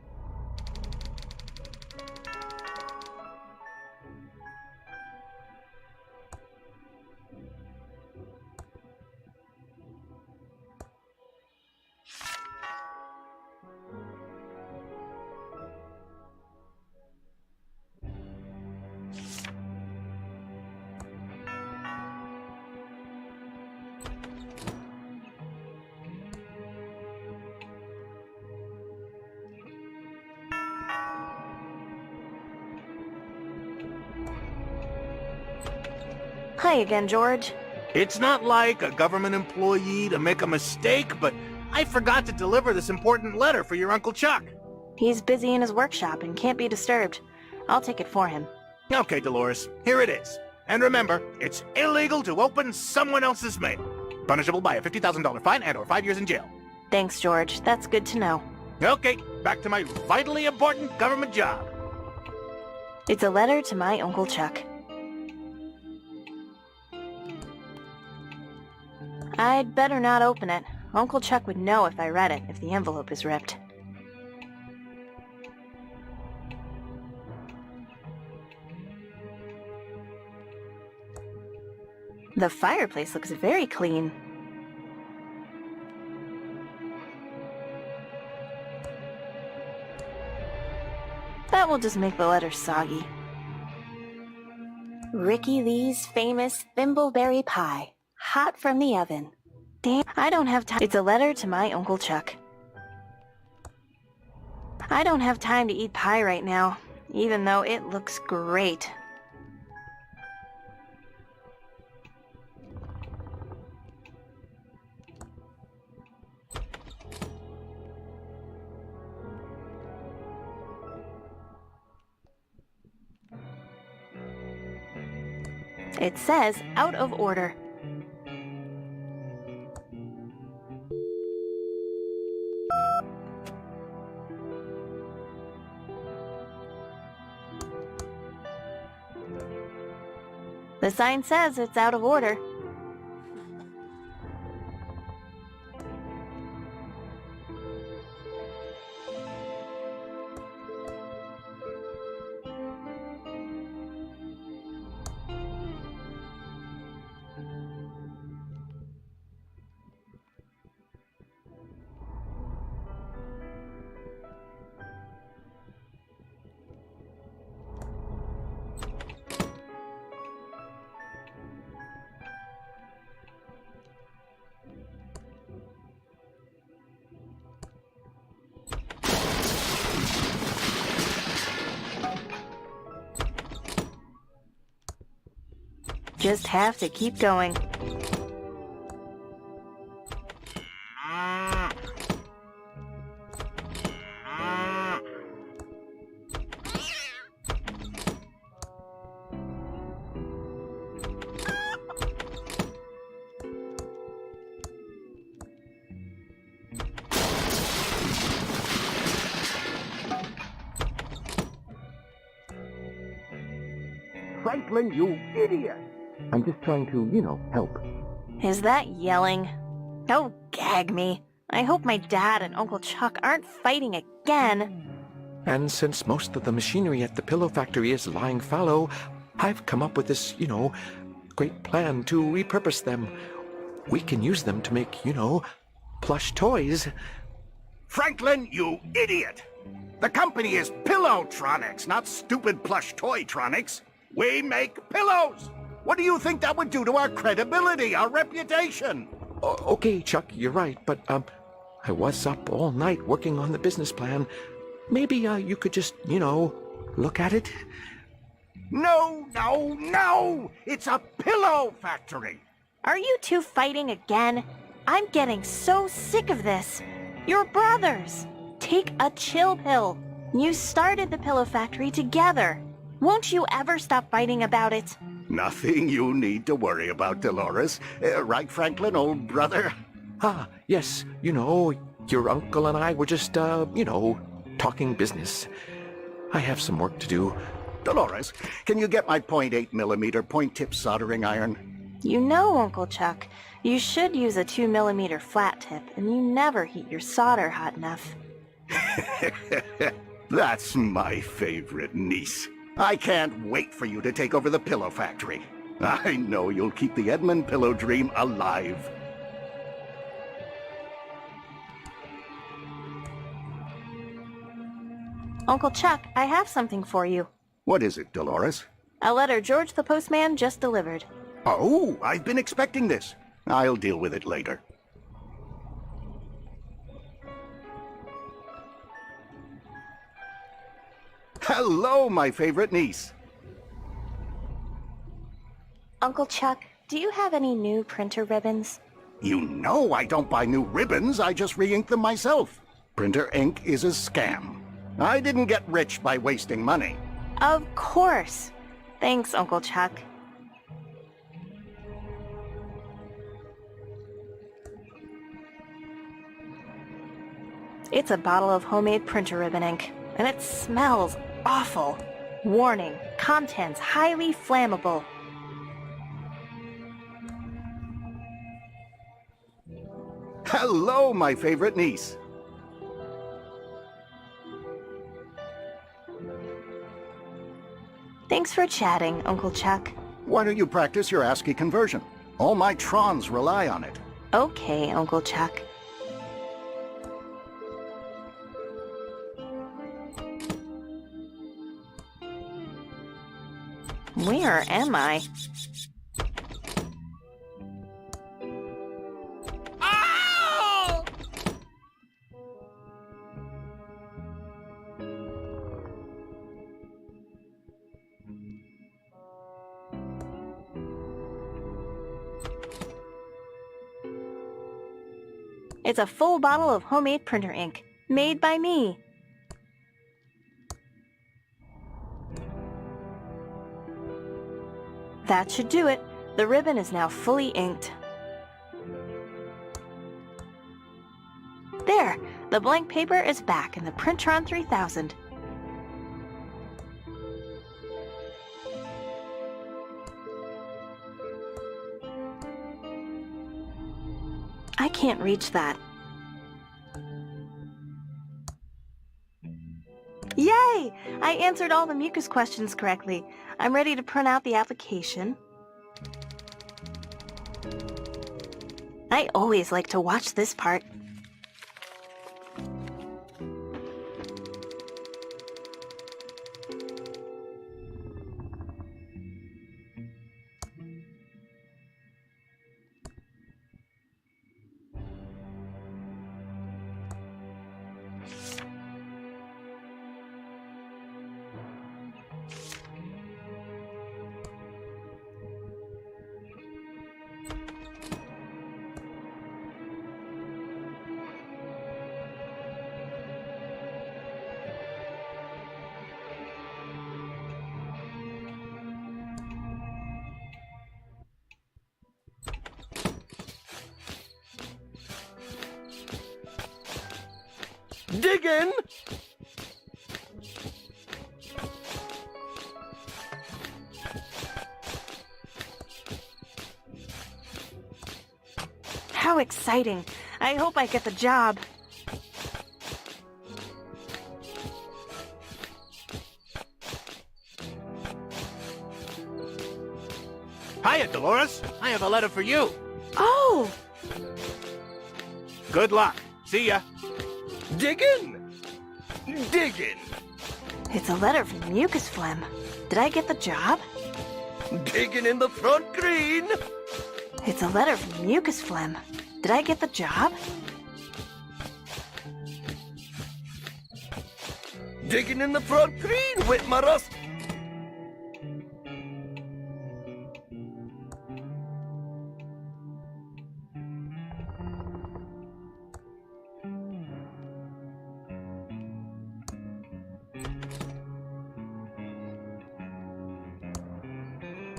Hi again, George. It's not like a government employee to make a mistake, but I forgot to deliver this important letter for your Uncle Chuck. He's busy in his workshop and can't be disturbed. I'll take it for him. Okay, Dolores, here it is. And remember, it's illegal to open someone else's mail. Punishable by a $50,000 fine and or 5 years in jail. Thanks, George. That's good to know. Okay, back to my vitally important government job. It's a letter to my Uncle Chuck. I'd better not open it. Uncle Chuck would know if I read it, if the envelope is ripped. The fireplace looks very clean. That will just make the letter soggy. Ricky Lee's famous thimbleberry pie. Hot from the oven. Damn, I don't have time. It's a letter to my Uncle Chuck. I don't have time to eat pie right now, even though it looks great. It says out of order. The sign says it's out of order. Just have to keep going. Franklin, you idiot! I'm just trying to, help. Is that yelling? Don't gag me. I hope my dad and Uncle Chuck aren't fighting again. And since most of the machinery at the pillow factory is lying fallow, I've come up with this, great plan to repurpose them. We can use them to make, plush toys. Franklin, you idiot! The company is Pillowtronics, not stupid plush Toytronics. We make pillows! What do you think that would do to our credibility, our reputation? Okay, Chuck, you're right, but, I was up all night working on the business plan. Maybe, you could just, look at it? No, no, no! It's a pillow factory! Are you two fighting again? I'm getting so sick of this. You're brothers. Take a chill pill. You started the pillow factory together. Won't you ever stop fighting about it? Nothing you need to worry about, Dolores. Right, Franklin, old brother? Ah, yes, your uncle and I were just, talking business. I have some work to do. Dolores, can you get my .8mm point-tip soldering iron? You know, Uncle Chuck, you should use a 2mm flat tip, and you never heat your solder hot enough. That's my favorite niece. I can't wait for you to take over the pillow factory. I know you'll keep the Edmund Pillow dream alive. Uncle Chuck, I have something for you. What is it, Dolores? A letter George the postman just delivered. Oh, I've been expecting this. I'll deal with it later. Hello, my favorite niece. Uncle Chuck, do you have any new printer ribbons? You know I don't buy new ribbons, I just re-ink them myself. Printer ink is a scam. I didn't get rich by wasting money. Of course. Thanks, Uncle Chuck. It's a bottle of homemade printer ribbon ink, and it smells awful. Warning, contents highly flammable. Hello, my favorite niece. Thanks for chatting, Uncle Chuck. Why don't you practice your ASCII conversion? All my trons rely on it. Okay, Uncle Chuck. Where am I? Oh! It's a full bottle of homemade printer ink, made by me. That should do it. The ribbon is now fully inked. There! The blank paper is back in the Printron 3000. I can't reach that. Yay! I answered all the mucus questions correctly. I'm ready to print out the application. I always like to watch this part. Diggin'! How exciting! I hope I get the job. Hiya, Dolores. I have a letter for you. Oh! Good luck. See ya. Diggin'! Diggin'! It's a letter from Mucus Phlegm. Did I get the job? Diggin' in the front green! It's a letter from Mucus Phlegm. Did I get the job? Diggin' in the front green, Whitmarus!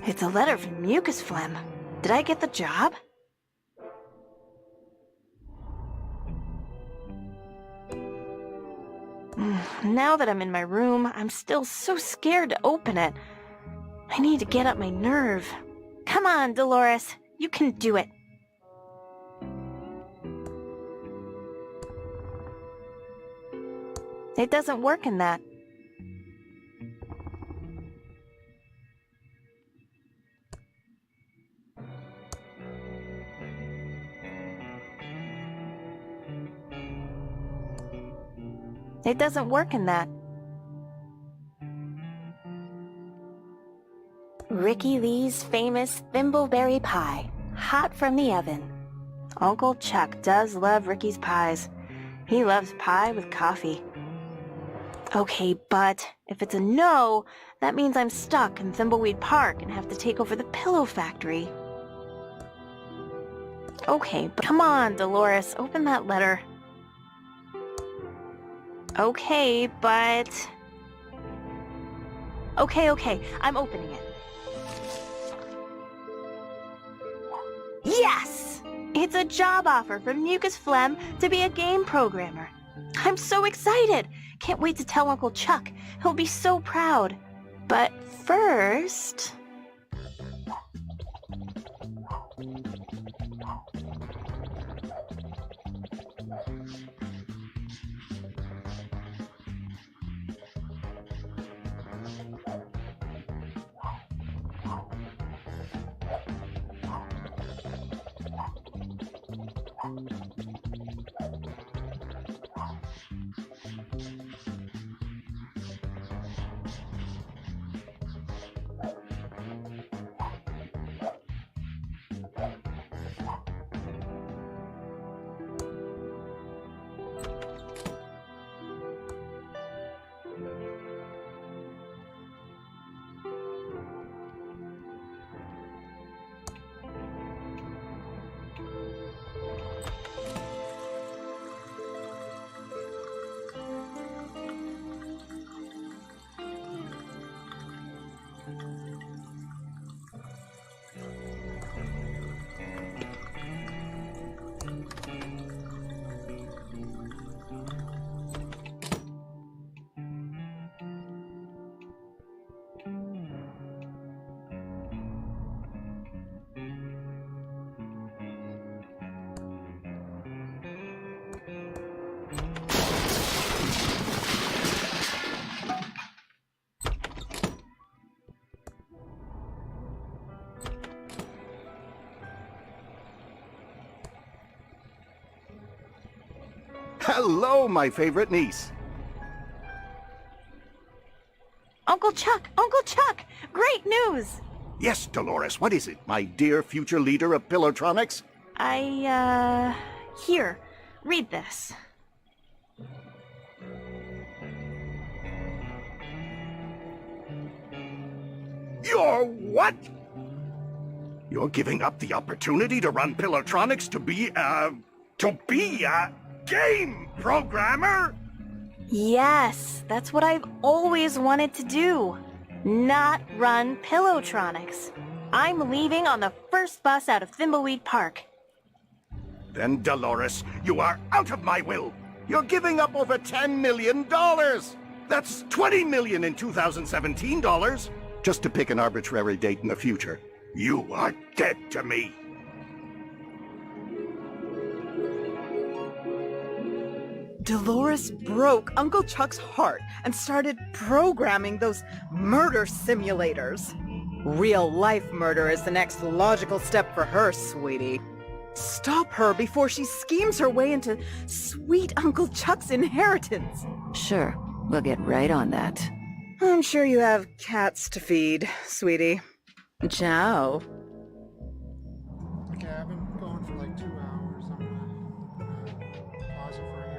It's a letter from Mucus Phlegm. Did I get the job? Now that I'm in my room, I'm still so scared to open it. I need to get up my nerve. Come on, Dolores. You can do it. It doesn't work in that. It doesn't work in that. Ricky Lee's famous thimbleberry pie, hot from the oven. Uncle Chuck does love Ricky's pies. He loves pie with coffee. Okay, but if it's a no, That means I'm stuck in Thimbleweed Park and have to take over the pillow factory. Okay, but come on, Dolores, open that letter. Okay, but... Okay, I'm opening it. Yes! It's a job offer from Mucus Phlegm to be a game programmer. I'm so excited! Can't wait to tell Uncle Chuck. He'll be so proud. But first... Hello, my favorite niece. Uncle Chuck! Uncle Chuck! Great news! Yes, Dolores, what is it, my dear future leader of Pilotronics? Here, read this. You're what? You're giving up the opportunity to run Pilotronics to be a game programmer? Yes, that's what I've always wanted to do. Not run Pilotronics. I'm leaving on the first bus out of Thimbleweed Park. Then, Dolores, you are out of my will. You're giving up over $10 million. That's $20 million in 2017 dollars. Just to pick an arbitrary date in the future. You are dead to me. Dolores broke Uncle Chuck's heart and started programming those murder simulators. Real-life murder is the next logical step for her, sweetie. Stop her before she schemes her way into sweet Uncle Chuck's inheritance. Sure, we'll get right on that. I'm sure you have cats to feed, sweetie. Ciao. Okay, I've been going for like 2 hours. I'm gonna pause it for a